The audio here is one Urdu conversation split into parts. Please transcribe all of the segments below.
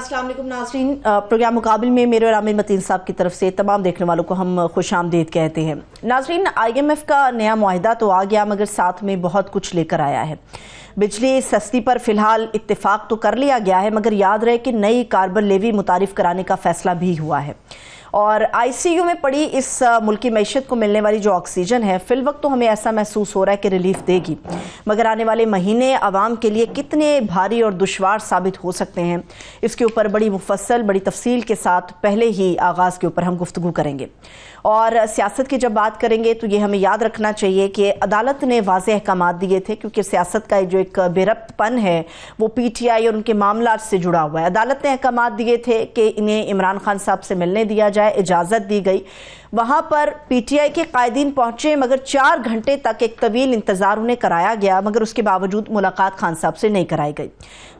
السلام علیکم ناظرین، پروگرام مقابل میں میرے اور عامر متین صاحب کی طرف سے تمام دیکھنے والوں کو ہم خوش آمدید کہتے ہیں۔ ناظرین، آئی ایم ایف کا نیا معاہدہ تو آ گیا مگر ساتھ میں بہت کچھ لے کر آیا ہے۔ بجلی سستی پر فی الحال اتفاق تو کر لیا گیا ہے مگر یاد رہے کہ نئی کاربن لیوی متعارف کرانے کا فیصلہ بھی ہوا ہے، اور آئی سی یو میں پڑی اس ملکی معیشت کو ملنے والی جو آکسیجن ہے فی الوقت تو ہمیں ایسا محسوس ہو رہا ہے کہ ریلیف دے گی، مگر آنے والے مہینے عوام کے لیے کتنے بھاری اور دشوار ثابت ہو سکتے ہیں، اس کے اوپر بڑی مفصل بڑی تفصیل کے ساتھ پہلے ہی آغاز کے اوپر ہم گفتگو کریں گے۔ اور سیاست کی جب بات کریں گے تو یہ ہمیں یاد رکھنا چاہیے کہ عدالت نے واضح احکامات دیے تھے، کیونکہ سیاست کا جو ایک بے ربط پن ہے وہ پی ٹی آئی اور ان کے معاملات سے جڑا ہوا ہے۔ عدالت نے احکامات دیے تھے کہ انہیں عمران خان صاحب سے ملنے دیا جائے، اجازت دی گئی، وہاں پر پی ٹی آئی کے قائدین پہنچے مگر 4 گھنٹے تک ایک طویل انتظار انہیں کرایا گیا مگر اس کے باوجود ملاقات خان صاحب سے نہیں کرائی گئی۔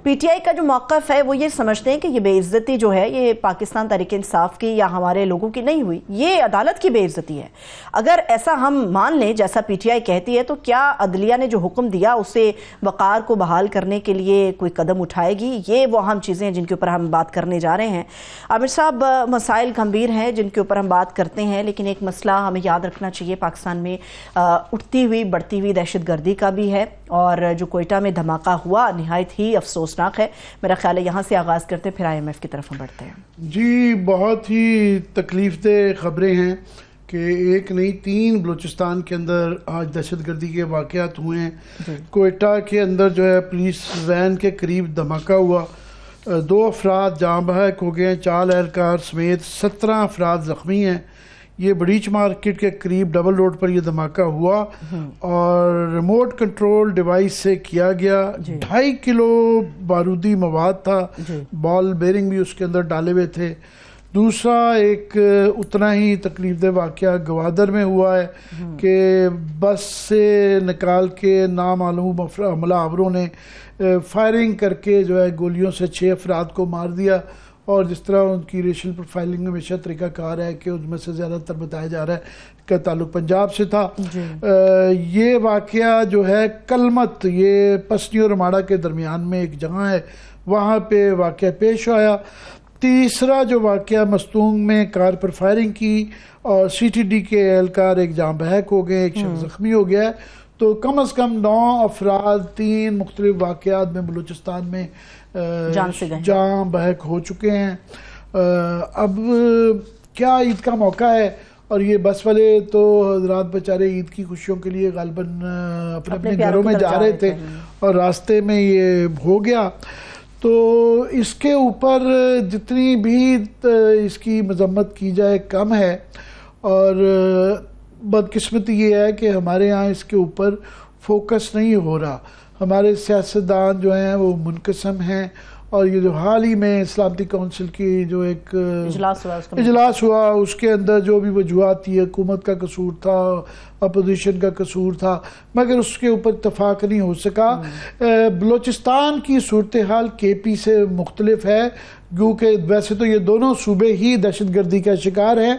پی ٹی آئی کا جو موقف ہے وہ یہ سمجھتے ہیں کہ یہ بے عزتی جو ہے یہ پاکستان تحریک انصاف کی یا ہمارے لوگوں کی نہیں ہوئی، یہ عدالت کی بے عزتی ہے۔ اگر ایسا ہم مان لیں جیسا پی ٹی آئی کہتی ہے تو کیا عدلیہ نے جو حکم دیا اسے وقار کو بحال کرنے کے لیے کوئی قدم اٹھائے گی؟ یہ وہ اہم چیزیں ہیں جن کے اوپر ہم بات کرنے جا رہے ہیں۔ عامر صاحب، مسائل گمبھیر ہیں جن کے اوپر ہم بات کرتے ہیں، لیکن ایک مسئلہ ہمیں یاد رکھنا چاہیے، پاکستان میں اٹھتی ہوئی بڑھتی ہوئی دہشت گردی کا بھی ہے، اور جو کوئٹہ میں دھماکہ ہوا نہایت ہی افسوسناک ہے۔ میرا خیال ہے یہاں سے آغاز کرتے پھر آئی ایم ایف کی طرف ہم بڑھتے ہیں۔ جی، بہت ہی تکلیف دہ خبریں ہیں کہ ایک نہیں 3 بلوچستان کے اندر آج دہشت گردی کے واقعات ہوئے ہیں۔ کوئٹہ کے اندر جو ہے پولیس وین کے قریب دھماکہ ہوا، 2 افراد جاں بحق ہو گئے ہیں، 4 اہلکار سمیت 17 افراد زخمی ہیں۔ یہ بڑیچ مارکیٹ کے قریب ڈبل روڈ پر یہ دھماکہ ہوا اور ریموٹ کنٹرول ڈیوائس سے کیا گیا۔ 2.5 کلو بارودی مواد تھا، بال بیرنگ بھی اس کے اندر ڈالے ہوئے تھے۔ دوسرا ایک اتنا ہی تکلیف دہ واقعہ گوادر میں ہوا ہے کہ بس سے نکال کے نامعلوم حملہ آوروں نے فائرنگ کر کے جو ہے گولیوں سے 6 افراد کو مار دیا، اور جس طرح ان کی ریشل پروفائلنگ میں ہمیشہ طریقہ کار ہے کہ ان میں سے زیادہ تر بتایا جا رہا ہے کہ تعلق پنجاب سے تھا۔ یہ واقعہ جو ہے کلمت، یہ پسنی اور رماڑا کے درمیان میں ایک جگہ ہے، وہاں پہ واقعہ پیش آیا۔ تیسرا جو واقعہ مستونگ میں کار پر فائرنگ کی اور سی ٹی ڈی کے اہلکار ایک جاں بحق ہو گئے، ایک شخص زخمی ہو گیا ہے، تو کم از کم 9 افراد 3 مختلف واقعات میں بلوچستان میں جاں بحق ہو چکے ہیں۔ اب کیا عید کا موقع ہے اور یہ بس والے تو حضرات بیچارے عید کی خوشیوں کے لیے غالباً اپنے گھروں میں جا رہے تھے اور راستے میں یہ ہو گیا، تو اس کے اوپر جتنی بھی اس کی مذمت کی جائے کم ہے، اور بدقسمتی یہ ہے کہ ہمارے ہاں اس کے اوپر فوکس نہیں ہو رہا۔ ہمارے سیاستدان جو ہیں وہ منقسم ہیں، اور یہ جو حال ہی میں سلامتی کونسل کی جو ایک اجلاس ہوا اس کے اندر جو بھی وجوہات تھی، حکومت کا قصور تھا، اپوزیشن کا قصور تھا، مگر اس کے اوپر اتفاق نہیں ہو سکا۔ بلوچستان کی صورتحال کے پی سے مختلف ہے، کیونکہ ویسے تو یہ دونوں صوبے ہی دہشت گردی کا شکار ہیں،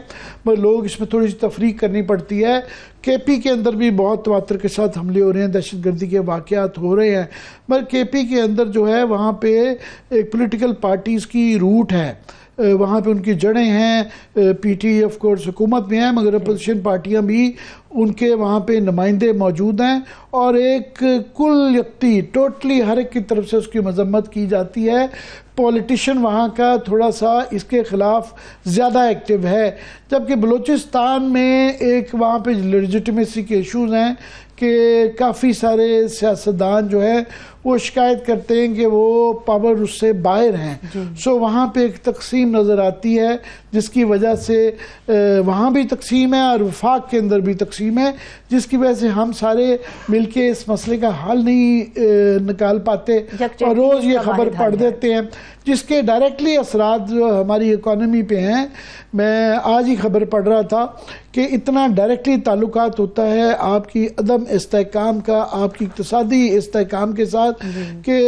مگر لوگ اس میں تھوڑی سی تفریق کرنی پڑتی ہے۔ کے پی کے اندر بھی بہت تواتر کے ساتھ حملے ہو رہے ہیں، دہشت گردی کے واقعات ہو رہے ہیں، مگر کے پی کے اندر جو ہے وہاں پہ ایک پولیٹیکل پارٹیز کی روٹ ہے، وہاں پہ ان کی جڑیں ہیں۔ پی ٹی آف کورس حکومت میں ہیں مگر اپوزیشن پارٹیاں بھی ان کے وہاں پہ نمائندے موجود ہیں، اور ایک کل یکتی ٹوٹلی ہر ایک کی طرف سے اس کی مذمت کی جاتی ہے۔ پولیٹیشین وہاں کا تھوڑا سا اس کے خلاف زیادہ ایکٹیو ہے، جبکہ بلوچستان میں ایک وہاں پہ لیجیٹمیسی کے ایشوز ہیں کہ کافی سارے سیاستدان جو ہے وہ شکایت کرتے ہیں کہ وہ پاور اس سے باہر ہیں، سو وہاں پہ ایک تقسیم نظر آتی ہے، جس کی وجہ سے وہاں بھی تقسیم ہے اور وفاق کے اندر بھی تقسیم ہے، جس کی وجہ سے ہم سارے مل کے اس مسئلے کا حل نہیں نکال پاتے اور روز یہ خبر پڑھ دیتے ہیں، جس کے ڈائریکٹلی اثرات جو ہماری اکانومی پہ ہیں۔ میں آج ہی خبر پڑھ رہا تھا کہ اتنا ڈائریکٹلی تعلقات ہوتا ہے آپ کی عدم استحکام کا، آپ کی اقتصادی استحکام کے ساتھ، کہ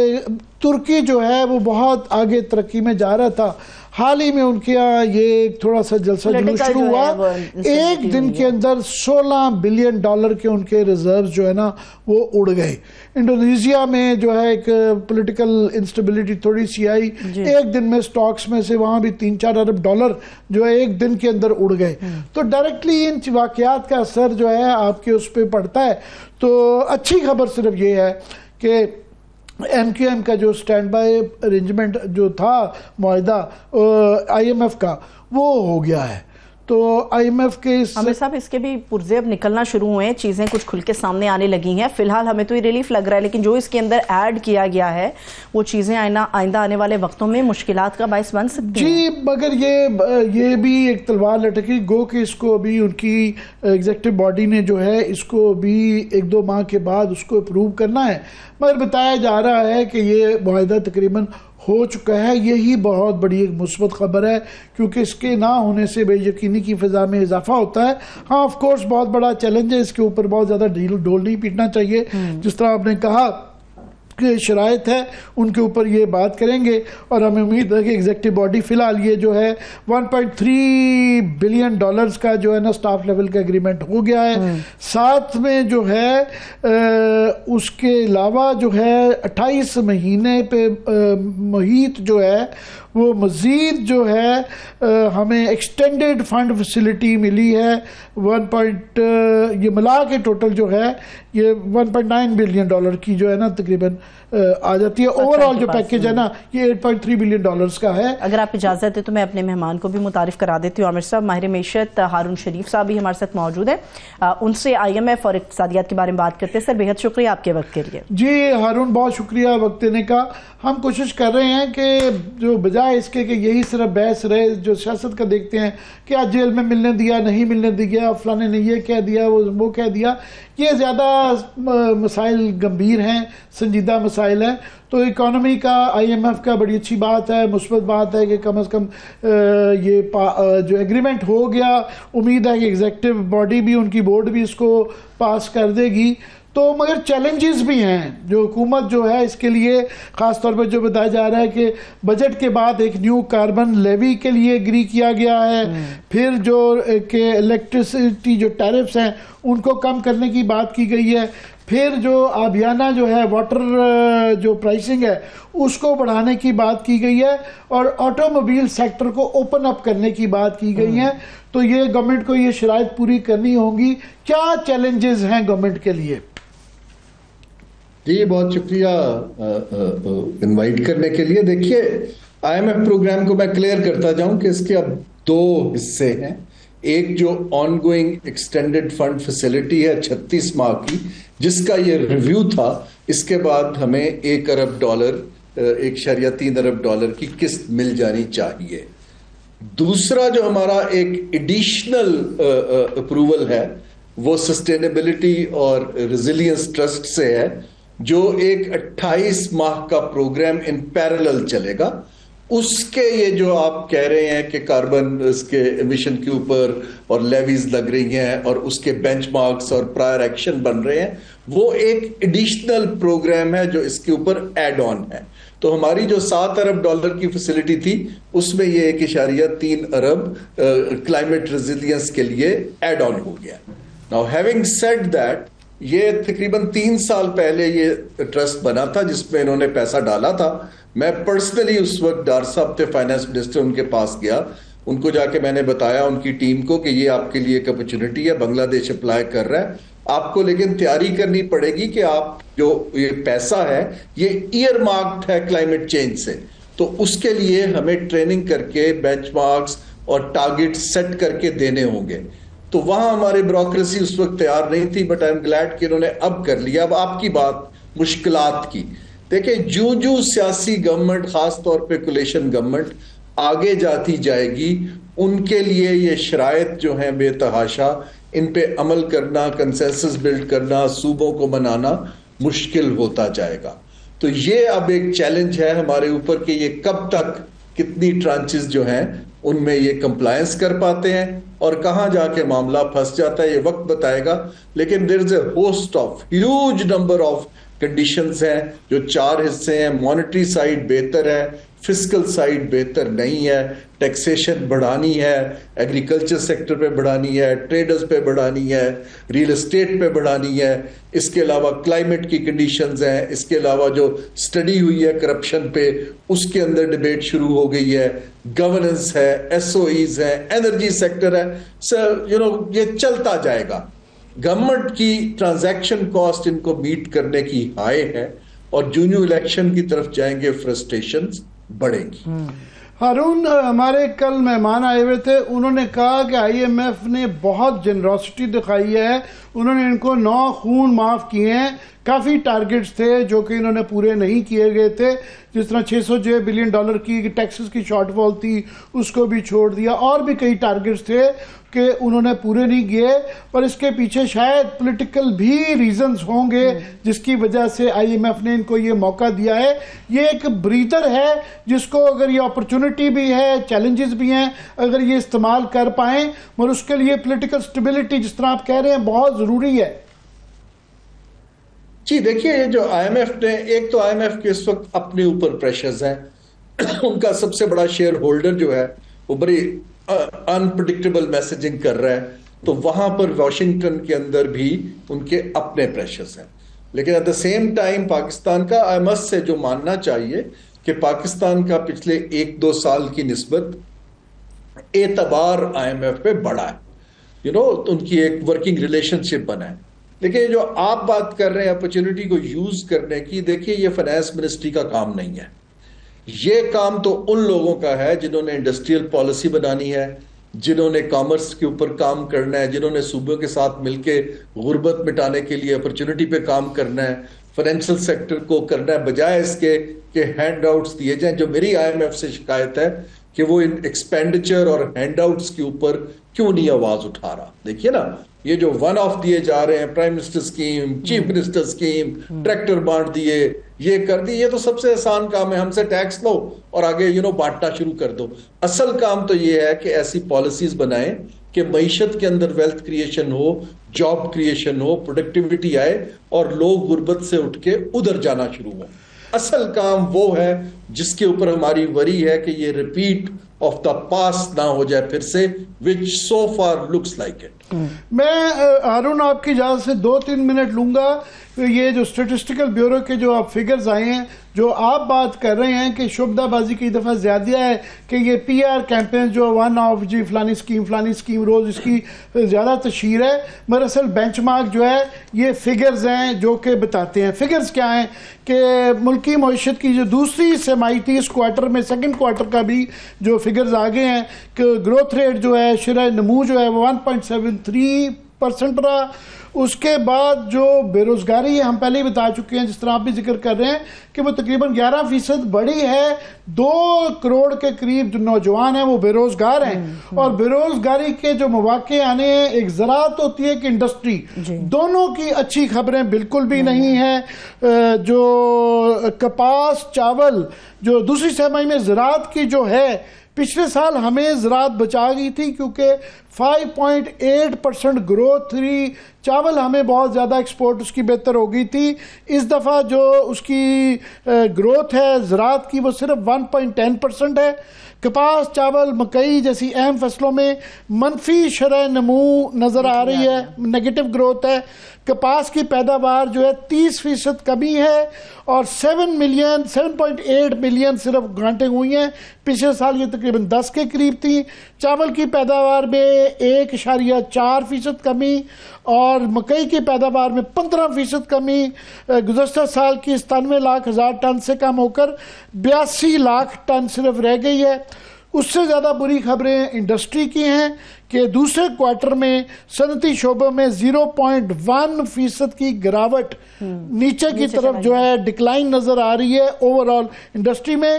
ترکی جو ہے وہ بہت آگے ترقی میں جا رہا تھا، حال ہی میں ان کے یہاں یہ تھوڑا سا جلسہ جلوس شروع ہوا، ایک دن کے اندر $16 بلین کے ان کے ریزروز جو ہے نا وہ اڑ گئے۔ انڈونیزیا میں جو ہے ایک پولیٹیکل انسٹیبلٹی تھوڑی سی آئی، ایک دن میں سٹاکس میں سے وہاں بھی 3-4 ارب ڈالر جو ہے ایک دن کے اندر اڑ گئے. تو ڈائریکٹلی ان واقعات کا اثر جو ہے آپ کے اس پہ پڑتا ہے. تو اچھی خبر صرف یہ ہے کہ ایم کیو ایم کا جو سٹینڈ بائی ارینجمنٹ جو تھا معاہدہ آئی ایم ایف کا وہ ہو گیا ہے. تو آئی ایم ایف کے عامر صاحب اس کے بھی پرزے اب نکلنا شروع ہوئے ہیں, چیزیں کچھ کھل کے سامنے آنے لگی ہیں. فی الحال ہمیں تو یہ ریلیف لگ رہا ہے, لیکن جو اس کے اندر ایڈ کیا گیا ہے وہ چیزیں آئندہ آنے والے وقتوں میں مشکلات کا باعث بن سکتی ہیں. جی مگر یہ بھی ایک تلوار لٹکی گو کہ اس کو ابھی ان کی ایگزیکٹو باڈی نے جو ہے اس کو ابھی 1-2 ماہ کے بعد اس کو اپروو کرنا ہے. مگر بتایا جا رہا ہے کہ یہ معاہدہ تقریباً ہو چکا ہے. یہی بہت بڑی ایک مثبت خبر ہے کیونکہ اس کے نہ ہونے سے بے یقینی کی فضا میں اضافہ ہوتا ہے. ہاں آف کورس بہت بڑا چیلنج ہے, اس کے اوپر بہت زیادہ ڈول نہیں پیٹنا چاہیے. جس طرح آپ نے کہا کہ شرائط ہے ان کے اوپر یہ بات کریں گے, اور ہمیں امید ہے کہ ایگزیکٹو باڈی فی الحال یہ جو ہے $1.3 بلین کا جو ہے نا سٹاف لیول کا اگریمنٹ ہو گیا ہے. ساتھ میں جو ہے اس کے علاوہ جو ہے 28 مہینے پہ محیط جو ہے وہ مزید جو ہے ہمیں ایکسٹینڈڈ فنڈ فیسلٹی ملی ہے. یہ ملا کے ٹوٹل جو ہے یہ $1.9 بلین کی جو ہے نا تقریباً آ جاتی ہے. اوور آل جو پیکیج ہے نا یہ $8.3 بلین کا ہے. اگر آپ اجازت ہے تو میں اپنے مہمان کو بھی متعارف کرا دیتی ہوں. عامر صاحب, ماہر معیشت ہارون شریف صاحب بھی ہمارے ساتھ موجود ہیں, ان سے آئی ایم ایف اور اقتصادیات کے بارے میں بات کرتے ہیں. سر بہت شکریہ آپ کے وقت کے لیے. جی ہارون بہت شکریہ وقت دینے کا. ہم کوشش کر رہے ہیں کہ جو بجائے اس کے کہ یہی صرف بحث رہے جو سیاست کا دیکھتے ہیں کہ آج جیل میں ملنے دیا نہیں ملنے دیا, فلانے نے یہ کہہ دیا وہ کہہ دیا, یہ زیادہ مسائل گمبھیر ہیں, سنجیدہ مسائل ہیں. تو اکانومی کا آئی ایم ایف کا بڑی اچھی بات ہے, مثبت بات ہے کہ کم از کم یہ جو ایگریمنٹ ہو گیا. امید ہے کہ ایگزیکٹو باڈی بھی ان کی بورڈ بھی اس کو پاس کر دے گی. تو مگر چیلنجز بھی ہیں جو حکومت جو ہے اس کے لیے خاص طور پر جو بتایا جا رہا ہے کہ بجٹ کے بعد ایک نیو کاربن لیوی کے لیے اگری کیا گیا ہے. پھر جو کہ الیکٹریسٹی جو ٹیرفز ہیں ان کو کم کرنے کی بات کی گئی ہے. پھر جو آبیانہ جو ہے واٹر جو پرائسنگ ہے اس کو بڑھانے کی بات کی گئی ہے, اور آٹو موبائل سیکٹر کو اوپن اپ کرنے کی بات کی گئی ہے. تو یہ گورنمنٹ کو یہ شرائط پوری کرنی ہوں گی. کیا چیلنجز ہیں گورنمنٹ کے لیے؟ جی بہت شکریہ انوائٹ کرنے کے لیے. دیکھیے آئی ایم ایف پروگرام کو میں کلیئر کرتا جاؤں کہ اس کے اب 2 حصے ہیں. ایک جو on going extended fund facility ہے 36 ماہ کی, جس کا یہ ریویو تھا. اس کے بعد ہمیں $1 ارب $1.3 ارب کی قسط مل جانی چاہیے. دوسرا جو ہمارا ایک ایڈیشنل اپروول ہے وہ سسٹینیبلٹی اور ریزیلینس ٹرسٹ سے ہے, جو ایک 28 ماہ کا پروگرام ان پیرالل چلے گا. اس کے یہ جو آپ کہہ رہے ہیں کہ کاربن اس کے ایمیشن کے اوپر اور لیویز لگ رہی ہیں اور اس کے بینچ مارکس اور پرائر ایکشن بن رہے ہیں, وہ ایک ایڈیشنل پروگرام ہے جو اس کے اوپر ایڈ آن ہے. تو ہماری جو $7 ارب کی فیسلٹی تھی اس میں یہ 1.3 ارب کلائمیٹ ریزیلینس کے لیے ایڈ آن ہو گیا. Now having said that, یہ تقریباً 3 سال پہلے یہ ٹرسٹ بنا تھا جس میں انہوں نے پیسہ ڈالا تھا. میں پرسنلی اس وقت ڈار صاحب تھے فائنانس منسٹر, ان کے پاس گیا, ان کو جا کے میں نے بتایا ان کی ٹیم کو کہ یہ آپ کے لیے ایک اپرچونٹی ہے, بنگلہ دیش اپلائی کر رہا ہے, آپ کو لیکن تیاری کرنی پڑے گی کہ آپ جو یہ پیسہ ہے یہ ایئر مارکڈ ہے کلائمیٹ چینج سے, تو اس کے لیے ہمیں ٹریننگ کر کے بینچ مارکس اور ٹارگٹ سیٹ کر کے دینے ہوں گے. تو وہاں ہماری بیوروکریسی اس وقت تیار نہیں تھی, بٹ آئی ایم گلیڈ کہ انہوں نے اب کر لیا. اب آپ کی بات مشکلات کی دیکھیں, جو سیاسی گورنمنٹ خاص طور پہ کولیشن گورنمنٹ آگے جاتی جائے گی ان کے لیے یہ شرائط جو ہیں بے تحاشا, ان پہ عمل کرنا, کنسنسس بلڈ کرنا, صوبوں کو منانا مشکل ہوتا جائے گا. تو یہ اب ایک چیلنج ہے ہمارے اوپر کہ یہ کب تک کتنی ٹرانچز جو ہیں ان میں یہ کمپلائنس کر پاتے ہیں اور کہاں جا کے معاملہ پھنس جاتا ہے یہ وقت بتائے گا. لیکن there is a host of huge number of conditions ہیں جو 4 حصے ہیں. مانیٹری سائڈ بہتر ہے, فسکل سائڈ بہتر نہیں ہے، ٹیکسیشن بڑھانی ہے، ایگریکلچر سیکٹر پہ بڑھانی ہے، ٹریڈرز پہ بڑھانی ہے، ریل اسٹیٹ پہ بڑھانی ہے، اس کے علاوہ کلائمیٹ کی کنڈیشنز ہیں، اس کے علاوہ جو سٹڈی ہوئی ہے کرپشن پہ اس کے اندر ڈیبیٹ شروع ہو گئی ہے، گورننس ہے، ایس او ایز ہے، انرجی سیکٹر ہے، یہ چلتا جائے گا۔ گورنمنٹ کی ٹرانزیکشن کاسٹ ان کو میٹ کرنے کی ہائی ہے اور جونیو الیکشن کی طرف جائیں گے فرسٹریشنز بڑھیں گی۔ ہارون، ہمارے کل مہمان آئے ہوئے تھے، انہوں نے کہا کہ آئی ایم ایف نے بہت جنراسٹی دکھائی ہے، انہوں نے ان کو 9 خون معاف کیے ہیں، کافی ٹارگٹس تھے جو کہ انہوں نے پورے نہیں کیے گئے تھے، جس طرح $600 بلین کی ٹیکسز کی شارٹ فال تھی اس کو بھی چھوڑ دیا، اور بھی کئی ٹارگٹس تھے کہ انہوں نے پورے نہیں کیے، اور اس کے پیچھے شاید پولیٹیکل بھی ریزنز ہوں گے جس کی وجہ سے آئی ایم ایف نے ان کو یہ موقع دیا ہے۔ یہ ایک بریدر ہے جس کو اگر یہ اپرچونٹی بھی ہے، چیلنجز بھی ہیں، اگر یہ استعمال کر پائیں، اور اس کے لیے پولیٹیکل سٹیبلٹی جس طرح آپ کہہ رہے ہیں بہت ضروری ہے۔ جی دیکھیے، یہ جو آئی ایم ایف نے، ایک تو آئی ایم ایف کے اس وقت اپنے اوپر پریشرز ہیں، ان کا سب سے بڑا شیئر ہولڈر جو ہے وہ بڑی انپریڈکٹیبل میسیجنگ کر رہا ہے، تو وہاں پر واشنگٹن کے اندر بھی ان کے اپنے پریشرز ہیں، لیکن at the same time Pakistan کا آئی ایم ایف سے جو ماننا چاہیے کہ پاکستان کا پچھلے 1-2 سال کی نسبت اعتبار آئی ایم ایف پہ بڑھا ہے، ان کی ایک ورکنگ ریلیشن شپ بنا ہے۔ لیکن جو آپ بات کر رہے ہیں اپرچونٹی کو یوز کرنے کی، دیکھیے یہ فائنانس منسٹری کا کام نہیں ہے، یہ کام تو ان لوگوں کا ہے جنہوں نے انڈسٹریل پالیسی بنانی ہے، جنہوں نے کامرس کے اوپر کام کرنا ہے، جنہوں نے صوبوں کے ساتھ مل کے غربت مٹانے کے لیے اپرچونٹی پہ کام کرنا ہے، فائنینشیل سیکٹر کو کرنا ہے، بجائے اس کے کہ ہینڈ آؤٹس دیے جائیں۔ جو میری آئی ایم ایف سے شکایت ہے کہ وہ ان ایکسپینڈیچر اور ہینڈ آؤٹس کے اوپر کیوں نہیں آواز اٹھا رہا۔ دیکھیے نا، یہ جو ون آف دیے جا رہے ہیں، prime minister scheme, chief minister scheme, tractor بانٹ دیے، یہ کر دی، یہ تو سب سے آسان کام ہے، ہم سے ٹیکس لو اور آگے بانٹنا شروع کر دو۔ اصل کام تو یہ ہے کہ ایسی پالیسیز بنائیں کہ معیشت کے اندر ویلتھ کریشن ہو، جاب کریشن ہو، پروڈکٹیوٹی آئے اور لوگ غربت سے اٹھ کے ادھر جانا شروع ہوں۔ اصل کام وہ ہے جس کے اوپر ہماری وری ہے کہ یہ ریپیٹ آف دا پاسٹ نہ ہو جائے پھر سے، which so far looks like it۔ میں ہارون آپ کی اجازت سے 2-3 منٹ لوں گا۔ یہ جو اسٹیٹسٹیکل بیورو کے جو آپ فگرز آئے ہیں، جو آپ بات کر رہے ہیں کہ شعبہ بازی کی دفعہ زیادہ ہے کہ یہ پی آر کیمپین جو ون آف جی فلانی اسکیم روز اس کی زیادہ تشہیر ہے، مگر اصل بینچ مارک جو ہے یہ فگرز ہیں جو کہ بتاتے ہیں۔ فگرز کیا ہیں کہ ملکی معیشت کی جو دوسری سرمائی تھی اس کوارٹر میں، سیکنڈ کوارٹر کا بھی جو فگرز آگے ہیں کہ گروتھ ریٹ جو ہے، شرح نمو جو ہے وہ 1.73% رہا۔ اس کے بعد جو بے روزگاری ہے، ہم پہلے ہی بتا چکے ہیں، جس طرح آپ بھی ذکر کر رہے ہیں کہ وہ تقریباً 11% بڑھی ہے۔ 2 کروڑ کے قریب جو نوجوان ہیں وہ بے روزگار ہیں، اور بے روزگاری کے جو مواقع آنے ہیں، ایک زراعت ہوتی ہے کہ انڈسٹری، دونوں کی اچھی خبریں بالکل بھی نہیں ہیں۔ جو کپاس، چاول، جو دوسری سرمائی میں زراعت کی جو ہے، پچھلے سال ہمیں زراعت بچا گئی تھی کیونکہ 5.8% گروتھ تھی، چاول ہمیں بہت زیادہ ایکسپورٹ اس کی بہتر ہو گئی تھی۔ اس دفعہ جو اس کی گروتھ ہے زراعت کی وہ صرف 1.10% ہے۔ کپاس، چاول، مکئی جیسی اہم فصلوں میں منفی شرح نمو نظر آ رہی ہے، نیگیٹو گروتھ ہے۔ کپاس کی پیداوار جو ہے 30% کمی ہے، اور 7.8 ملین صرف گھانٹیں ہوئی ہیں، پچھلے سال یہ تقریباً 10 کے قریب تھی۔ چاول کی پیداوار میں 1.4% کمی، اور مکئی کی پیداوار میں 15% کمی، گزشتہ سال کی 97 لاکھ ہزار ٹن سے کم ہو کر 82 لاکھ ٹن صرف رہ گئی ہے۔ اس سے زیادہ بری خبریں انڈسٹری کی ہیں کہ دوسرے کوارٹر میں صنعتی شعبوں میں 0.1% کی گراوٹ نیچے کی طرف جو ہے ڈکلائن نظر آ رہی ہے اوورآل انڈسٹری میں۔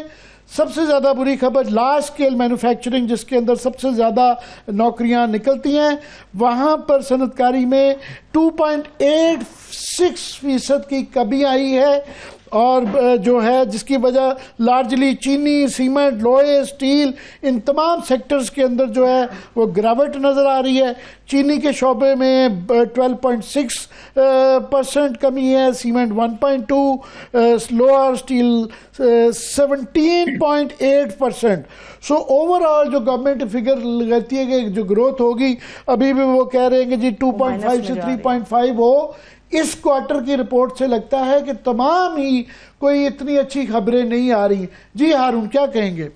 سب سے زیادہ بری خبر لارج اسکیل مینوفیکچرنگ، جس کے اندر سب سے زیادہ نوکریاں نکلتی ہیں، وہاں پر صنعت کاری میں 2.86% کی کمی آئی ہے، اور جو ہے جس کی وجہ لارجلی چینی، سیمنٹ، لوہے، اسٹیل، ان تمام سیکٹرز کے اندر جو ہے وہ گراوٹ نظر آ رہی ہے۔ چینی کے شعبے میں 12.6% کمی ہے، سیمنٹ 1.2، لوہا اسٹیل 17.8%۔ سو اوور آل جو گورنمنٹ فگر لگاتی ہے کہ جو گروتھ ہوگی، ابھی بھی وہ کہہ رہے ہیں کہ جی 2.5 سے 3.5 ہو۔ اس کوارٹر کی رپورٹ سے لگتا ہے کہ تمام ہی کوئی اتنی اچھی خبریں نہیں آ رہی۔ جی ہارون کیا کہیں گے؟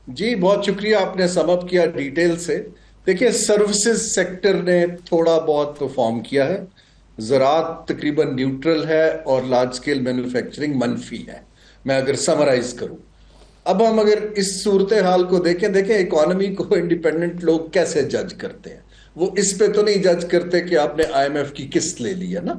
جی بہت شکریہ، آپ نے سم اپ کیا ڈیٹیل سے۔ دیکھیں سروسز سیکٹر نے تھوڑا بہت پرفارم کیا ہے، زراعت تقریباً نیوٹرل ہے، اور لارج سکیل مینوفیکچرنگ منفی ہے، میں اگر سمرائز کروں۔ اب ہم اگر اس صورتحال کو دیکھیں اکانومی کو انڈیپینڈنٹ لوگ کیسے جج کرتے ہیں؟ وہ اس پہ تو نہیں جج کرتے کہ آپ نے آئی ایم ایف کی قسط لے لی ہے نا،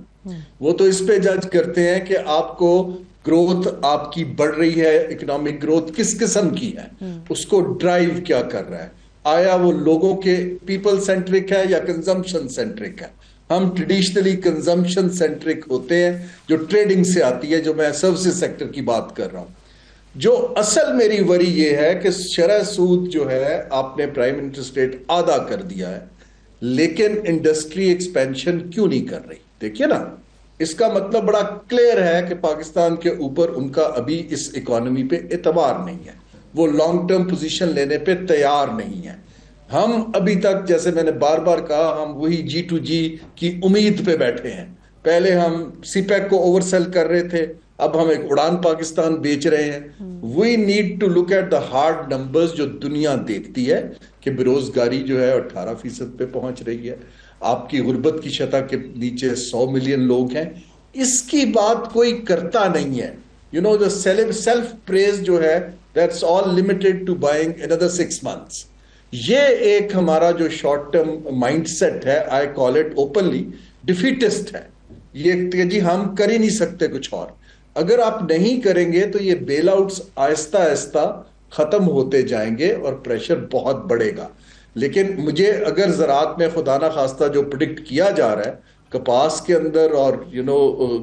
وہ تو اس پہ جج کرتے ہیں کہ آپ کو گروتھ آپ کی بڑھ رہی ہے، اکنامک گروتھ کس قسم کی ہے، اس کو ڈرائیو کیا کر رہا ہے، آیا وہ لوگوں کے پیپل سینٹرک ہے یا کنزمپشن سینٹرک ہے۔ ہم ٹریڈیشنلی کنزمپشن سینٹرک ہوتے ہیں، جو ٹریڈنگ سے آتی ہے، جو میں سروسز سیکٹر کی بات کر رہا ہوں۔ جو اصل میری وری یہ ہے کہ شرح سود جو ہے آپ نے پرائم انٹرسٹ ریٹ آدھا کر دیا ہے، لیکن انڈسٹری ایکسپینشن کیوں نہیں کر رہی؟ دیکھیے نا، اس کا مطلب بڑا کلیئر ہے کہ پاکستان کے اوپر ان کا ابھی اس اکانومی پہ اعتبار نہیں ہے، وہ لانگ ٹرم پوزیشن لینے پہ تیار نہیں ہے۔ ہم ابھی تک، جیسے میں نے بار بار کہا، ہم وہی G2G کی امید پہ بیٹھے ہیں۔ پہلے ہم سی پیک کو اوور سیل کر رہے تھے، اب ہم ایک اڑان پاکستان بیچ رہے ہیں۔ We need to look at the hard numbers جو دنیا دیکھتی ہے کہ بیروزگاری جو ہے 18% پہ پہنچ رہی ہے، آپ کی غربت کی شرح کے نیچے 100 ملین لوگ ہیں۔ اس کی بات کوئی کرتا نہیں ہے۔ You know the self praise جو ہے، that's all limited to buying another 6 months۔ یہ ایک ہمارا جو شارٹ ٹرم مائنڈ سیٹ ہے، آئی کال اٹ اوپنلی ڈیفیٹسٹ ہے۔ یہ کہ جی ہم کر ہی نہیں سکتے کچھ اور۔ اگر آپ نہیں کریں گے تو یہ بیل آؤٹس آہستہ آہستہ ختم ہوتے جائیں گے اور پریشر بہت بڑھے گا۔ لیکن مجھے اگر زراعت میں خدا نہ خواستہ جو پریڈکٹ کیا جا رہا ہے، کپاس کے اندر اور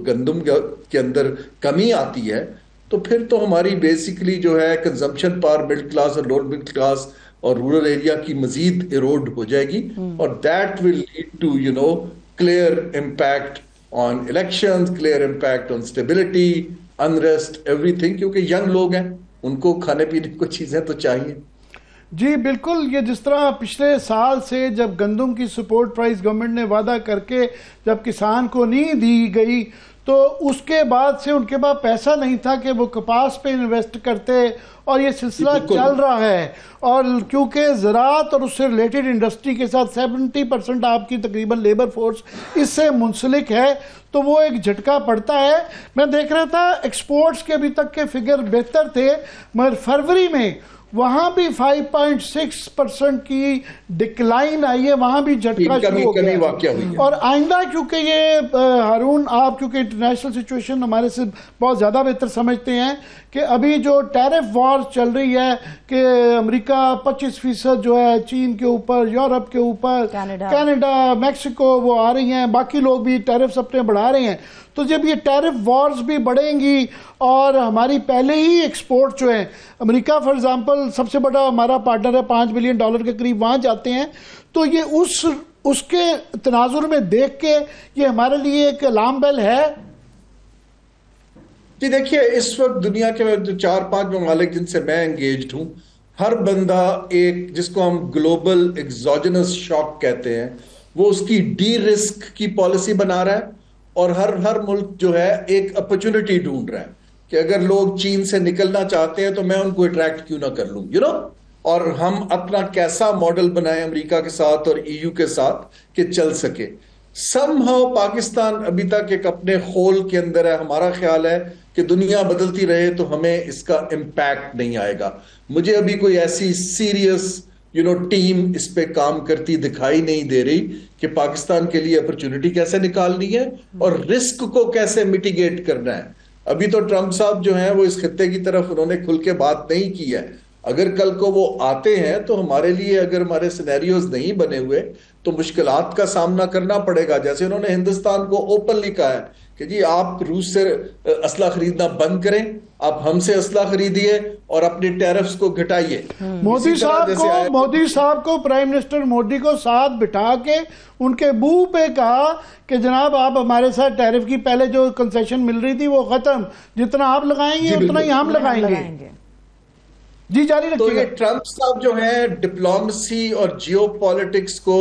گندم کے اندر کمی آتی ہے، تو پھر تو ہماری بیسیکلی جو ہے کنزمپشن پاور مڈل کلاس اور لوور مڈل کلاس اور رورل ایریا کی مزید ایروڈ ہو جائے گی، اور that will lead to clear impact on elections, clear impact on stability, unrest, everything، کیونکہ ینگ لوگ ہیں، ان کو کھانے پینے کو چیزیں تو چاہیے۔ جی بالکل، یہ جس طرح پچھلے سال سے جب گندم کی سپورٹ پرائز گورنمنٹ نے وعدہ کر کے جب کسان کو نہیں دی گئی، تو اس کے بعد سے ان کے پاس پیسہ نہیں تھا کہ وہ کپاس پہ انویسٹ کرتے، اور یہ سلسلہ چل رہا ہے۔ اور کیونکہ زراعت اور اس سے ریلیٹڈ انڈسٹری کے ساتھ 70% آپ کی تقریباً لیبر فورس اس سے منسلک ہے، تو وہ ایک جھٹکا پڑتا ہے۔ میں دیکھ رہا تھا ایکسپورٹس کے ابھی تک کے فگر بہتر تھے، مگر فروری میں وہاں بھی 5.6% کی ڈکلائن آئی ہے، وہاں بھی جھٹکا شروع ہو گیا۔ اور آئندہ کیونکہ یہ ہارون، آپ کیونکہ انٹرنیشنل سچویشن ہمارے سے بہت زیادہ بہتر سمجھتے ہیں کہ ابھی جو ٹیرف وار چل رہی ہے کہ امریکہ 25% جو ہے چین کے اوپر، یورپ کے اوپر، کینیڈا، میکسیکو وہ آ رہی ہیں، باقی لوگ بھی ٹیرفز اپنے بڑھا رہے ہیں۔ تو جب یہ ٹیرف وارز بھی بڑھیں گی اور ہماری پہلے ہی ایکسپورٹ جو ہیں، امریکہ فار ایگزامپل سب سے بڑا ہمارا پارٹنر ہے، $5 بلین کے قریب وہاں جاتے ہیں، تو یہ اس کے تناظر میں دیکھ کے یہ ہمارے لیے ایک الارم بیل ہے۔ جی دیکھیے، اس وقت دنیا کے 4-5 ممالک جن سے میں انگیجڈ ہوں، ہر بندہ ایک جس کو ہم گلوبل ایگزوجنس شاک کہتے ہیں، وہ اس کی ڈی رسک کی پالیسی بنا رہا ہے، اور ہر ملک جو ہے ایک اپرچونٹی ڈھونڈ رہا ہے کہ اگر لوگ چین سے نکلنا چاہتے ہیں تو میں ان کو اٹریکٹ کیوں نہ کر لوں، اور ہم اپنا کیسا ماڈل بنائیں امریکہ کے ساتھ اور EU کے ساتھ کہ چل سکے۔ سم ہاؤ پاکستان ابھی تک ایک اپنے خول کے اندر ہے۔ ہمارا خیال ہے کہ دنیا بدلتی رہے تو ہمیں اس کا امپیکٹ نہیں آئے گا۔ مجھے ابھی کوئی ایسی سیریس ٹیم اس پہ کام کرتی دکھائی نہیں دے رہی کہ پاکستان کے لیے اپرچونٹی کیسے نکالنی ہے اور رسک کو کیسے میٹیگیٹ کرنا ہے۔ ابھی تو ٹرمپ صاحب جو ہیں وہ اس خطے کی طرف انہوں نے کھل کے بات نہیں کی ہے، اگر کل کو وہ آتے ہیں تو ہمارے لیے اگر ہمارے سینیریوز نہیں بنے ہوئے تو مشکلات کا سامنا کرنا پڑے گا. جیسے انہوں نے ہندوستان کو اوپنلی کہا ہے کہ جی آپ روس سے اسلحہ خریدنا بند کریں, آپ ہم سے اسلحہ خریدیے اور اپنی ٹیرفز کو گھٹائیے. مودی صاحب کو پرائم منسٹر مودی کو ساتھ بٹھا کے ان کے منہ پہ کہا کہ جناب آپ ہمارے ساتھ ٹیرف کی پہلے جو کنسیشن مل رہی تھی وہ ختم, جتنا آپ لگائیں گے اتنا ہی ہم لگائیں گے. جی جاری رکھیے. تو یہ ٹرمپ صاحب جو ہیں ڈپلومیسی اور جیو پالیٹکس کو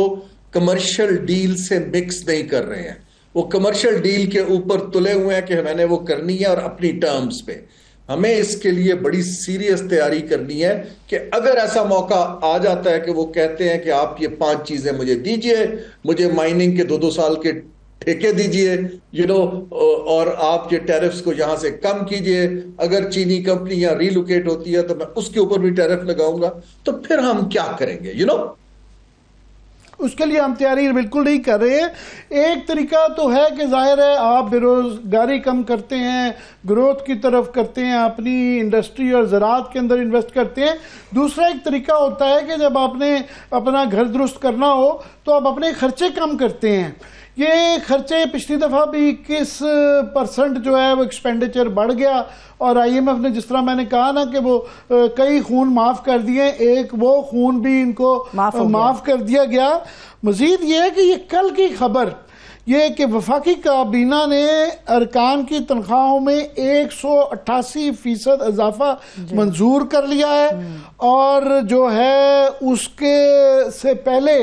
کمرشل ڈیل سے مکس نہیں کر رہے ہیں. وہ کمرشل ڈیل کے اوپر تلے ہوئے ہیں کہ میں نے وہ کرنی ہے اور اپنی ٹرمز پہ. ہمیں اس کے لیے بڑی سیریس تیاری کرنی ہے کہ اگر ایسا موقع آ جاتا ہے کہ وہ کہتے ہیں کہ آپ یہ 5 چیزیں مجھے دیجئے, مجھے مائننگ کے 2 سال کے ٹھیکے دیجئے اور آپ یہ ٹیرفز کو یہاں سے کم کیجئے, اگر چینی کمپنی یہاں ری لوکیٹ ہوتی ہے تو میں اس کے اوپر بھی ٹیرف لگاؤں گا, تو پھر ہم کیا کریں گے اس کے لیے ہم تیاری بالکل نہیں کر رہے ہیں. ایک طریقہ تو ہے کہ ظاہر ہے آپ بے روزگاری کم کرتے ہیں, گروتھ کی طرف کرتے ہیں, اپنی انڈسٹری اور زراعت کے اندر انویسٹ کرتے ہیں. دوسرا ایک طریقہ ہوتا ہے کہ جب آپ نے اپنا گھر درست کرنا ہو تو آپ اپنے خرچے کم کرتے ہیں. یہ خرچے پچھلی دفعہ بھی 21% جو ہے وہ ایکسپینڈیچر بڑھ گیا, اور آئی ایم ایف نے جس طرح میں نے کہا نا کہ وہ کئی خون معاف کر دیے, ایک وہ خون بھی ان کو معاف کر دیا گیا. مزید یہ ہے کہ یہ کل کی خبر یہ کہ وفاقی کابینہ نے ارکان کی تنخواہوں میں 188% اضافہ منظور کر لیا ہے, اور جو ہے اس کے سے پہلے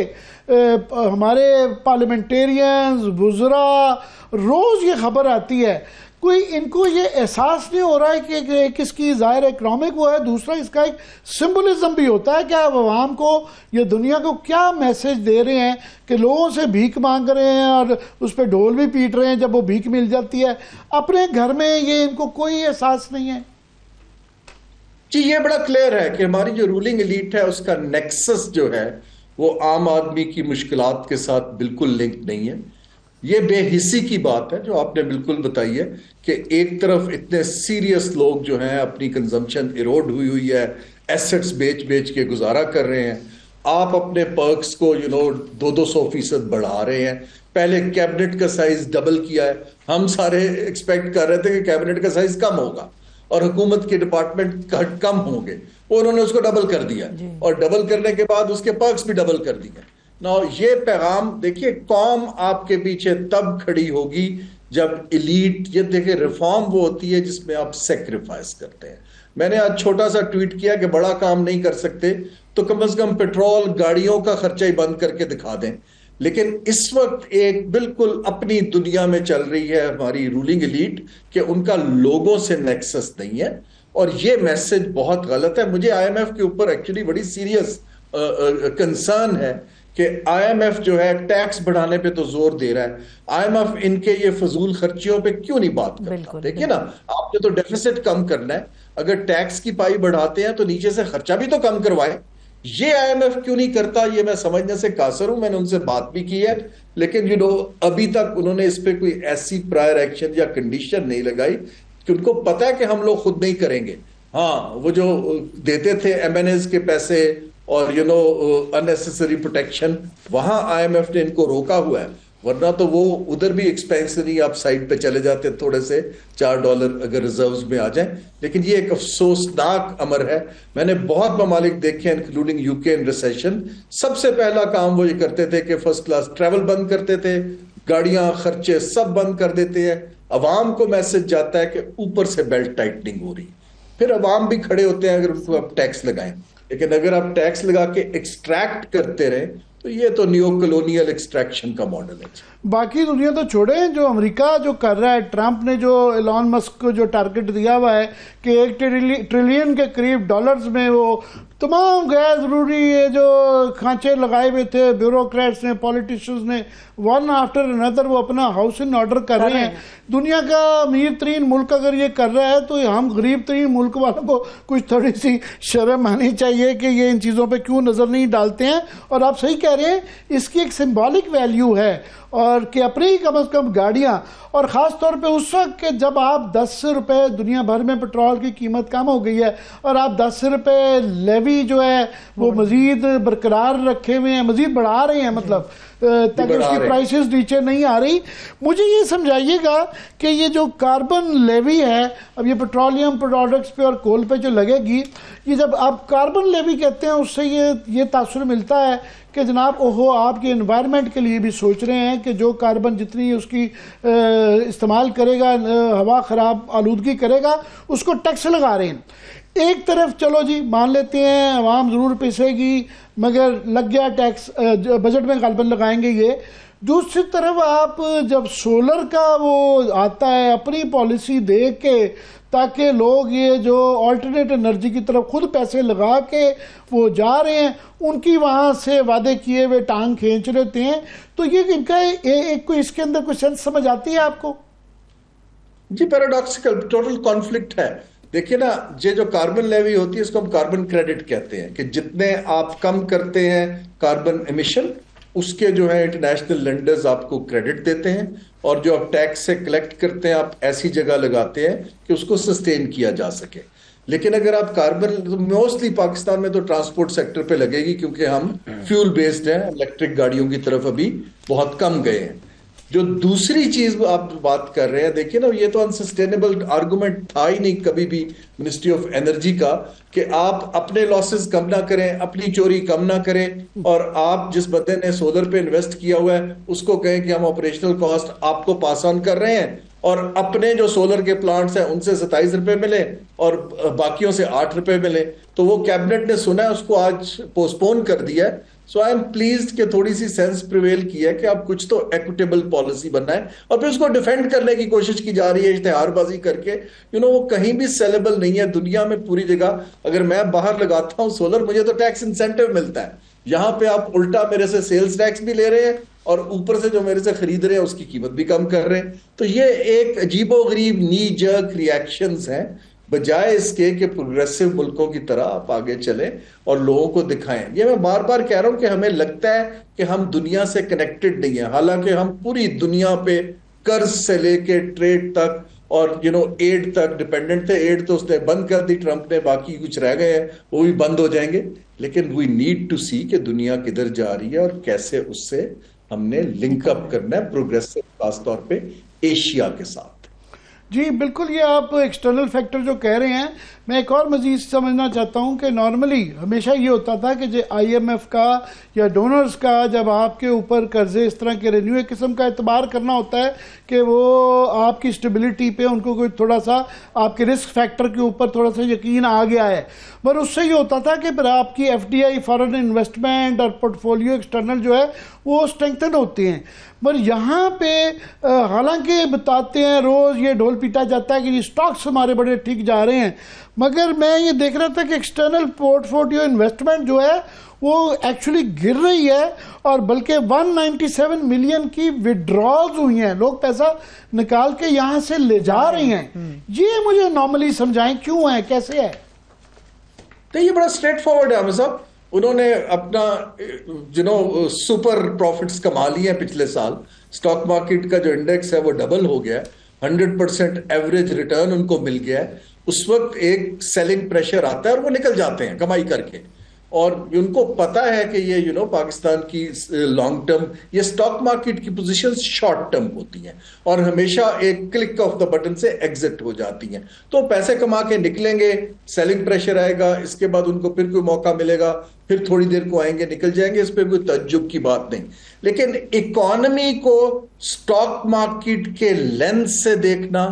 ہمارے پارلیمنٹیرینز وزراء روز یہ خبر آتی ہے. کوئی ان کو یہ احساس نہیں ہو رہا ہے کہ کس کی ظاہر اکنامک وہ ہے, دوسرا اس کا ایک سمبولزم بھی ہوتا ہے کہ آپ عوام کو یا دنیا کو کیا میسج دے رہے ہیں کہ لوگوں سے بھیک مانگ رہے ہیں اور اس پہ ڈھول بھی پیٹ رہے ہیں جب وہ بھیک مل جاتی ہے, اپنے گھر میں یہ ان کو کوئی احساس نہیں ہے. جی یہ بڑا کلیئر ہے کہ ہماری جو رولنگ ایلیٹ ہے اس کا نیکسس جو ہے وہ عام آدمی کی مشکلات کے ساتھ بالکل لنک نہیں ہے. یہ بے حسی کی بات ہے جو آپ نے بالکل بتائی ہے کہ ایک طرف اتنے سیریس لوگ جو ہیں اپنی کنزمپشن ایروڈ ہوئی ہے, ایسٹس بیچ کے گزارا کر رہے ہیں, آپ اپنے پرکس کو 200% بڑھا رہے ہیں. پہلے کیبنٹ کا سائز ڈبل کیا ہے, ہم سارے ایکسپیکٹ کر رہے تھے کہ کیبنٹ کا سائز کم ہوگا اور حکومت کے ڈپارٹمنٹ کم ہوں گے, وہ انہوں نے اس کو ڈبل کر دیا, اور ڈبل کرنے کے بعد اس کے پرکس بھی ڈبل کر دیے. یہ پیغام دیکھیے, قوم آپ کے پیچھے تب کھڑی ہوگی جب ایلیٹ, یہ دیکھیں ریفارم وہ ہوتی ہے جس میں آپ سیکریفائس کرتے ہیں. میں نے آج چھوٹا سا ٹویٹ کیا کہ بڑا کام نہیں کر سکتے تو کم از کم پیٹرول گاڑیوں کا خرچہ ہی بند کر کے دکھا دیں. لیکن اس وقت ایک بالکل اپنی دنیا میں چل رہی ہے ہماری رولنگ ایلیٹ کہ ان کا لوگوں سے نیکسس نہیں ہے, اور یہ میسج بہت غلط ہے. مجھے آئی ایم ایف کے اوپر ایکچولی بڑی سیریس کنسرن ہے کہ آئی ایم ایف جو ہے ٹیکس بڑھانے پہ تو زور دے رہا ہے. آئی ایم ایف ان کے یہ فضول خرچیوں پہ کیوں نہیں بات کرتا؟ دیکھیے نا, آپ نے تو ڈیفیسٹ کم کرنا ہے, اگر ٹیکس کی پائی بڑھاتے ہیں تو نیچے سے خرچہ بھی تو کم کروائے. یہ آئی ایم ایف کیوں نہیں کرتا, یہ میں سمجھنے سے قاصر ہوں. میں نے ان سے بات بھی کی ہے, لیکن ابھی تک انہوں نے اس پہ کوئی ایسی پرائر ایکشن یا کنڈیشن نہیں لگائی کہ ان کو پتا ہے کہ ہم لوگ خود نہیں کریں گے. ہاں, وہ جو دیتے تھے ایم این ایز کے پیسے اور unnecessary protection, وہاں آئی ایم ایف نے ان کو روکا ہوا ہے, ورنہ تو وہ ادھر بھی ایکسپینسری آپ سائٹ پہ چلے جاتے تھوڑے سے $4 اگر ریزروز میں آ جائیں. لیکن یہ ایک افسوسناک امر ہے. میں نے بہت ممالک دیکھے انکلوڈنگ یو کے ان ریسیشن, سب سے پہلا کام وہ یہ کرتے تھے کہ فرسٹ کلاس ٹریول بند کرتے تھے, گاڑیاں خرچے سب بند کر دیتے ہیں. عوام کو میسج جاتا ہے کہ اوپر سے بیلٹ ٹائٹننگ ہو رہی, پھر عوام بھی کھڑے ہوتے ہیں اگر ان کو آپ ٹیکس لگائیں. لیکن اگر آپ ٹیکس لگا کے ایکسٹریکٹ کرتے رہیں تو یہ تو نیو کلونیل ایکسٹریکشن کا ماڈل ہے. باقی دنیا تو چھوڑیں, جو امریکہ جو کر رہا ہے, ٹرمپ نے جو ایلون مسک کو جو ٹارگٹ دیا ہوا ہے کہ $1 ٹریلین کے قریب ڈالرز میں وہ تمام غیر ضروری یہ جو کھانچے لگائے ہوئے تھے بیوروکریٹس نے, پولیٹیشنز نے, ون آفٹر انادر وہ اپنا ہاؤس ان آرڈر کر رہے ہیں. دنیا کا امیر ترین ملک اگر یہ کر رہا ہے تو ہم غریب ترین ملک والوں کو کچھ تھوڑی سی شرم آنی چاہیے کہ یہ ان چیزوں پہ کیوں نظر نہیں ڈالتے ہیں. اور آپ صحیح کہہ رہے ہیں, اس کی ایک سمبولک ویلیو ہے, اور کہ اپنی ہی کم از کم گاڑیاں، اور خاص طور پہ اس وقت کہ جب آپ 10 روپے دنیا بھر میں پٹرول کی قیمت کم ہو گئی ہے اور آپ 10 روپے لیوی جو ہے وہ مزید برقرار رکھے ہوئے ہیں، مزید بڑھا رہے ہیں، مطلب تاکہ اس کی پرائسز نیچے نہیں آ رہی. مجھے یہ سمجھائیے گا کہ یہ جو کاربن لیوی ہے، اب یہ پیٹرولیم پروڈکٹس پہ اور کول پہ جو لگے گی، یہ جب آپ کاربن لیوی کہتے ہیں اس سے یہ تاثر ملتا ہے کہ جناب اوہو آپ کے انوائرمنٹ کے لیے بھی سوچ رہے ہیں کہ جو کاربن جتنی اس کی استعمال کرے گا، ہوا خراب آلودگی کرے گا، اس کو ٹیکس لگا رہے ہیں. ایک طرف چلو جی مان لیتے ہیں عوام ضرور پیسے گی، مگر لگ گیا ٹیکس، بجٹ میں غالباً لگائیں گے یہ. دوسری طرف آپ جب سولر کا وہ آتا ہے اپنی پالیسی دیکھ کے تاکہ لوگ یہ جو آلٹرنیٹ انرجی کی طرف خود پیسے لگا کے وہ جا رہے ہیں، ان کی وہاں سے وعدے کیے ہوئے ٹانگ کھینچ لیتے ہیں، تو یہ ان کا کوئی اس کے اندر کوئی سینس سمجھ آتی ہے آپ کو؟ جی پیراڈاکسیکل، ٹوٹل کانفلکٹ ہے. دیکھیے نا، یہ جو کاربن لیوی ہوتی ہے اس کو ہم کاربن کریڈٹ کہتے ہیں، کہ جتنے آپ کم کرتے ہیں کاربن ایمیشن، اس کے جو ہے انٹرنیشنل لینڈرز آپ کو کریڈٹ دیتے ہیں، اور جو آپ ٹیکس سے کلیکٹ کرتے ہیں آپ ایسی جگہ لگاتے ہیں کہ اس کو سسٹین کیا جا سکے. لیکن اگر آپ کاربن، موسٹلی پاکستان میں تو ٹرانسپورٹ سیکٹر پہ لگے گی کیونکہ ہم فیول بیسڈ ہیں، الیکٹرک گاڑیوں کی طرف ابھی بہت کم گئے ہیں. جو دوسری چیز آپ بات کر رہے ہیں، دیکھیے نا، یہ تو انسسٹینیبل آرگومنٹ تھا ہی نہیں کبھی بھی منسٹری آف انرجی کا کہ آپ اپنے لاسز کم نہ کریں، اپنی چوری کم نہ کریں، اور آپ جس بندے نے سولر پہ انویسٹ کیا ہوا ہے اس کو کہیں کہ ہم آپریشنل کاسٹ آپ کو پاس آن کر رہے ہیں، اور اپنے جو سولر کے پلانٹس ہیں ان سے 27 روپے ملے اور باقیوں سے 8 روپے ملے. تو وہ کیبنٹ نے سنا ہے، اس کو آج پوسٹ پون کر دیا ہے. سو آئی ایم پلیزڈ کہ تھوڑی سی سینس پریویل کی ہے کہ اب کچھ تو ایکوٹیبل پالیسی بننا ہے، اور پھر اس کو ڈیفینڈ کرنے کی کوشش کی جا رہی ہے اشتہار بازی کر کے. وہ کہیں بھی سیلیبل نہیں ہے دنیا میں پوری جگہ. اگر میں باہر لگاتا ہوں سولر، مجھے تو ٹیکس انسینٹیو ملتا ہے، یہاں پہ آپ الٹا میرے سے سیلز ٹیکس بھی لے رہے ہیں اور اوپر سے جو میرے سے خرید رہے ہیں اس کی قیمت بھی کم کر رہے ہیں. تو یہ ایک عجیب و غریب نی جرک ریئیکشنز ہیں، بجائے اس کے کہ پروگریسو ملکوں کی طرح آپ آگے چلیں اور لوگوں کو دکھائیں. یہ میں بار بار کہہ رہا ہوں کہ ہمیں لگتا ہے کہ ہم دنیا سے کنیکٹڈ نہیں ہیں، حالانکہ ہم پوری دنیا پہ قرض سے لے کے ٹریڈ تک اور ایڈ تک ڈیپینڈنٹ تھے. ایڈ تو اس نے بند کر دی ٹرمپ نے، باقی کچھ رہ گئے ہیں وہ بھی بند ہو جائیں گے. لیکن وی نیڈ ٹو سی کہ دنیا کدھر جا رہی ہے اور کیسے اس سے ہم نے لنک اپ کرنا ہے پروگریسو، خاص طور پہ ایشیا کے ساتھ. جی بالکل، یہ آپ ایکسٹرنل فیکٹر جو کہہ رہے ہیں، میں ایک اور مزید سمجھنا چاہتا ہوں کہ نارملی ہمیشہ یہ ہوتا تھا کہ جو آئی ایم ایف کا یا ڈونرز کا جب آپ کے اوپر قرضے اس طرح کے رینیو ایک قسم کا اعتبار کرنا ہوتا ہے کہ وہ آپ کی اسٹیبلٹی پہ ان کو کوئی تھوڑا سا آپ کے رسک فیکٹر کے اوپر تھوڑا سا یقین آ گیا ہے، مگر اس سے یہ ہوتا تھا کہ پھر آپ کی F D I foreign investment اور پورٹ فولیو ایکسٹرنل جو ہے وہ اسٹرینگتھن ہوتے ہیں. مگر یہاں پہ حالانکہ بتاتے ہیں روز یہ ڈھول پیٹا جاتا ہے کہ یہ سٹاکس ہمارے بڑے ٹھیک جا رہے ہیں، مگر میں یہ دیکھ رہا تھا کہ ایکسٹرنل پورٹ فولیو انویسٹمنٹ جو ہے وہ ایکچولی گر رہی ہے، اور بلکہ 197 ملین کی وڈرالز ہوئی ہیں، لوگ پیسہ نکال کے یہاں سے لے جا رہے ہیں. یہ مجھے نارملی سمجھائیں کیوں ہے، کیسے ہے؟ تو یہ بڑا اسٹریٹ فارورڈ ہے عامر صاحب. انہوں نے اپنا سپر پروفٹس کما لیے ہیں پچھلے سال. اسٹاک مارکیٹ کا جو انڈیکس ہے وہ ڈبل ہو گیا ہے، 100% ایوریج ریٹرن ان کو مل گیا ہے. اس وقت ایک سیلنگ پریشر آتا ہے اور وہ نکل جاتے ہیں کمائی کر کے، اور ان کو پتا ہے کہ یہ پاکستان کی لانگ ٹرم، یہ اسٹاک مارکیٹ کی پوزیشن شارٹ ٹرم ہوتی ہیں اور ہمیشہ ایک کلک آف دا بٹن سے ایگزٹ ہو جاتی ہیں. تو پیسے کما کے نکلیں گے، سیلنگ پریشر آئے گا، اس کے بعد ان کو پھر کوئی موقع ملے گا، پھر تھوڑی دیر کو آئیں گے، نکل جائیں گے. اس پہ کوئی تعجب کی بات نہیں. لیکن اکانومی کو اسٹاک مارکیٹ کے لینس سے دیکھنا،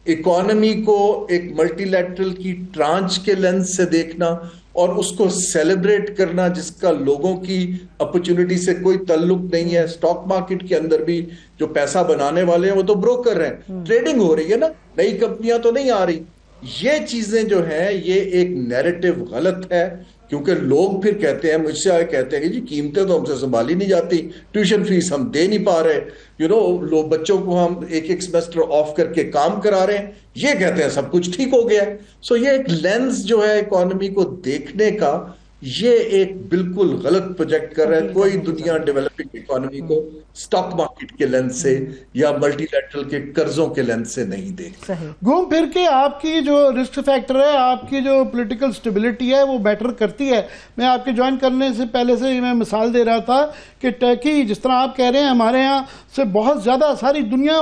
اکانومی کو ایک ملٹی لیٹرل کی ٹرانچ کے لینس سے دیکھنا اور اس کو سیلیبریٹ کرنا جس کا لوگوں کی اپرچونٹی سے کوئی تعلق نہیں ہے. اسٹاک مارکیٹ کے اندر بھی جو پیسہ بنانے والے ہیں وہ تو بروکر ہیں، ٹریڈنگ ہو رہی ہے نا، نئی کمپنیاں تو نہیں آ رہی. یہ چیزیں جو ہیں یہ ایک نیریٹو غلط ہے، کیونکہ لوگ پھر کہتے ہیں، مجھ سے آئے کہتے ہیں کہ جی قیمتیں تو ہم سے سنبھالی نہیں جاتی، ٹیوشن فیس ہم دے نہیں پا رہے، لوگ بچوں کو ہم ایک سیمسٹر آف کر کے کام کرا رہے ہیں، یہ کہتے ہیں سب کچھ ٹھیک ہو گیا ہے. سو یہ ایک لینز جو ہے اکانومی کو دیکھنے کا، یہ ایک بالکل غلط پروجیکٹ کر رہا ہے. کوئی دنیا ڈیولپنگ اکانومی کو سٹاک مارکیٹ کے لینس سے یا ملٹی لیٹرل کے قرضوں کے لینس سے نہیں دیکھ. گھوم پھر کے آپ کی جو رسک فیکٹر ہے, آپ کی جو پولیٹیکل سٹیبلٹی ہے وہ بیٹر کرتی ہے. میں آپ کے جوائن کرنے سے پہلے سے میں مثال دے رہا تھا کہ ٹرکی, جس طرح آپ کہہ رہے ہیں, ہمارے ہاں سے بہت زیادہ ساری دنیا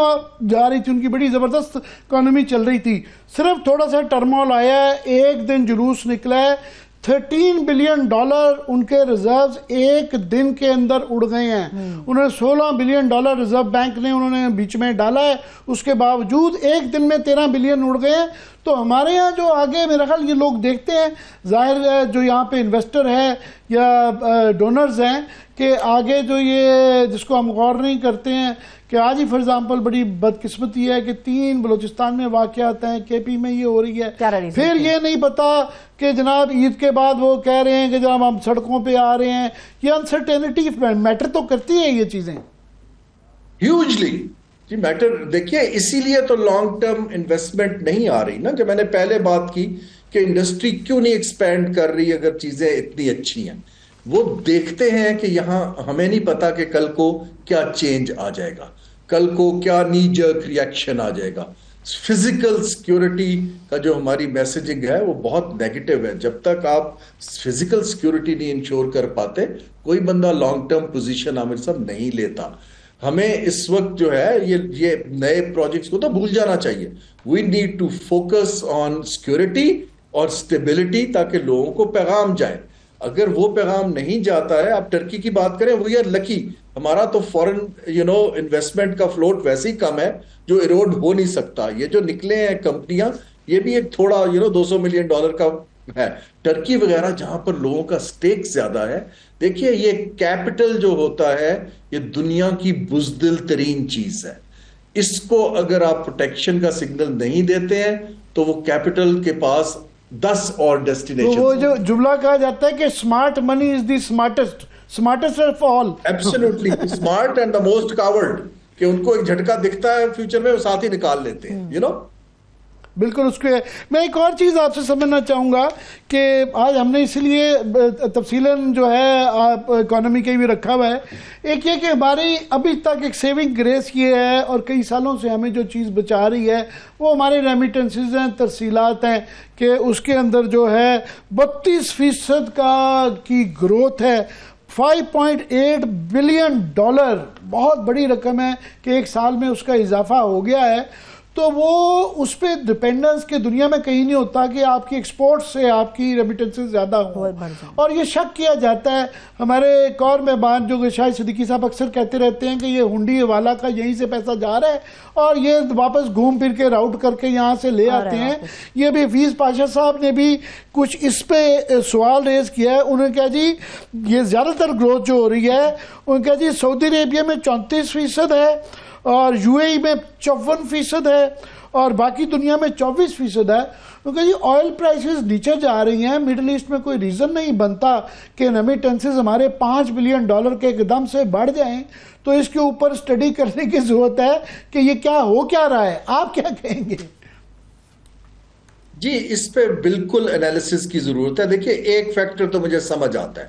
جا رہی تھی, ان کی بڑی زبردست اکانومی چل رہی تھی. صرف تھوڑا سا ٹرمول آیا ہے, ایک دن جلوس نکلا ہے, $13 بلین ان کے ریزروز ایک دن کے اندر اڑ گئے ہیں. انہوں نے $16 بلین ریزرو بینک نے انہوں نے بیچ میں ڈالا ہے, اس کے باوجود ایک دن میں 13 بلین اڑ گئے ہیں. تو ہمارے ہاں جو آگے میرا خیال یہ لوگ دیکھتے ہیں, ظاہر ہے جو یہاں پہ انویسٹر ہے یا ڈونرز ہیں, کہ آگے جو یہ جس کو ہم غور نہیں کرتے ہیں کہ آج ہی فار ایگزامپل بڑی بدقسمتی ہے کہ 3 بلوچستان میں واقعات ہیں, کے پی میں یہ ہو رہی ہے. پھر یہ نہیں پتا کہ جناب عید کے بعد وہ کہہ رہے ہیں کہ جناب ہم سڑکوں پہ آ رہے ہیں. یہ انسرٹینٹی میٹر تو کرتی ہے یہ چیزیں ہیوجلی. جی میٹر, دیکھیے اسی لیے تو لانگ ٹرم انویسٹمنٹ نہیں آ رہی نا, کہ میں نے پہلے بات کی کہ انڈسٹری کیوں نہیں ایکسپینڈ کر رہی اگر چیزیں اتنی اچھی ہیں. وہ دیکھتے ہیں کہ یہاں ہمیں نہیں پتا کہ کل کو کیا چینج آ جائے گا, کل کو کیا نی جرک ریئیکشن آ جائے گا. فزیکل سیکیورٹی کا جو ہماری میسیجنگ ہے وہ بہت نیگیٹو ہے. جب تک آپ فزیکل سیکیورٹی نہیں انشور کر پاتے, کوئی بندہ لانگ ٹرم پوزیشن عامر صاحب نہیں لیتا. ہمیں اس وقت جو ہے یہ نئے پروجیکٹس کو تو بھول جانا چاہیے. We need to focus on security اور اسٹیبلٹی تاکہ لوگوں کو پیغام جائے. اگر وہ پیغام نہیں جاتا ہے, آپ ٹرکی کی بات کریں, وی آر لکی. ہمارا تو فورن انویسٹمنٹ کا فلوٹ ویسے ہی کم ہے جو ایروڈ ہو نہیں سکتا. یہ جو نکلے ہیں کمپنیاں, یہ بھی ایک تھوڑا $200 ملین کا ہے. ٹرکی وغیرہ جہاں پر لوگوں کا سٹیک زیادہ ہے, دیکھیے یہ کیپٹل جو ہوتا ہے یہ دنیا کی بزدل ترین چیز ہے. اس کو اگر آپ پروٹیکشن کا سگنل نہیں دیتے ہیں تو وہ کیپٹل کے پاس 10 اور ڈیسٹینیشن. وہ جو جملہ کہا جاتا ہے کہ smart money is the smartest of all. Absolutely smart and the most coward, کہ ان کو ایک جھٹکا دکھتا ہے فیوچر میں, وہ ساتھ ہی نکال لیتے ہیں. بالکل. اس کے میں ایک اور چیز آپ سے سمجھنا چاہوں گا کہ آج ہم نے اسی لیے تفصیلاً جو ہے اکانومی کے بھی رکھا ہوا ہے. ایک یہ کہ ہماری ابھی تک ایک سیونگ گریس یہ ہے, اور کئی سالوں سے ہمیں جو چیز بچا رہی ہے وہ ہمارے ریمیٹنسز ہیں, ترسیلات ہیں, کہ اس کے اندر جو ہے 32% کی گروتھ ہے. $5.8 بلین, بہت بڑی رقم ہے کہ ایک سال میں اس کا اضافہ ہو گیا ہے. تو وہ اس پہ ڈپینڈنس کے دنیا میں کہیں نہیں ہوتا کہ آپ کی ایکسپورٹ سے آپ کی ریمیٹنسز زیادہ ہوں. اور یہ شک کیا جاتا ہے. ہمارے ایک اور مہمان جو شاہد صدیقی صاحب اکثر کہتے رہتے ہیں کہ یہ ہنڈی والا کا یہیں سے پیسہ جا رہا ہے اور یہ واپس گھوم پھر کے راؤٹ کر کے یہاں سے لے آتے ہیں. یہ بھی حفیظ پاشا صاحب نے بھی کچھ اس پہ سوال ریز کیا ہے. انہوں نے کہا جی یہ زیادہ تر گروتھ جو ہو رہی ہے, انہوں نے کہا جی سعودی عربیہ میں 34% ہے, اور یو اے ای میں 54% ہے, اور باقی دنیا میں 24% ہے. کیونکہ جی آئل پرائسز نیچے جا رہی ہیں, مڈل ایسٹ میں کوئی ریزن نہیں بنتا کہ ریمیٹنسز ہمارے $5 بلین کے ایک دم سے بڑھ جائیں. تو اس کے اوپر اسٹڈی کرنے کی ضرورت ہے کہ یہ کیا ہو کیا رہا ہے. آپ کیا کہیں گے؟ جی اس پہ بالکل انالیسس کی ضرورت ہے. دیکھیے ایک فیکٹر تو مجھے سمجھ آتا ہے,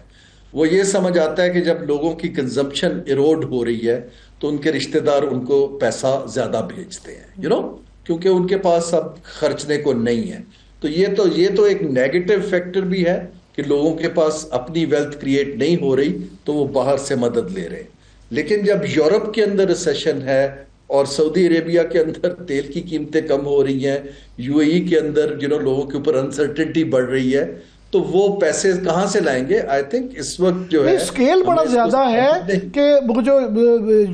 وہ یہ سمجھ آتا ہے کہ جب لوگوں کی کنزمپشن ایروڈ ہو رہی ہے تو ان کے رشتہ دار ان کو پیسہ زیادہ بھیجتے ہیں, کیونکہ ان کے پاس اب خرچنے کو نہیں ہے. تو یہ تو ایک نیگیٹو فیکٹر بھی ہے کہ لوگوں کے پاس اپنی ویلتھ کریٹ نہیں ہو رہی تو وہ باہر سے مدد لے رہے ہیں. لیکن جب یورپ کے اندر ریسیشن ہے اور سعودی عربیہ کے اندر تیل کی قیمتیں کم ہو رہی ہیں, یو اے ای کے اندر لوگوں کے اوپر انسرٹنٹی بڑھ رہی ہے, تو وہ پیسے کہاں سے لائیں گے؟ آئی تھنک اس وقت جو ہے اسکیل بڑا زیادہ ہے کہ جو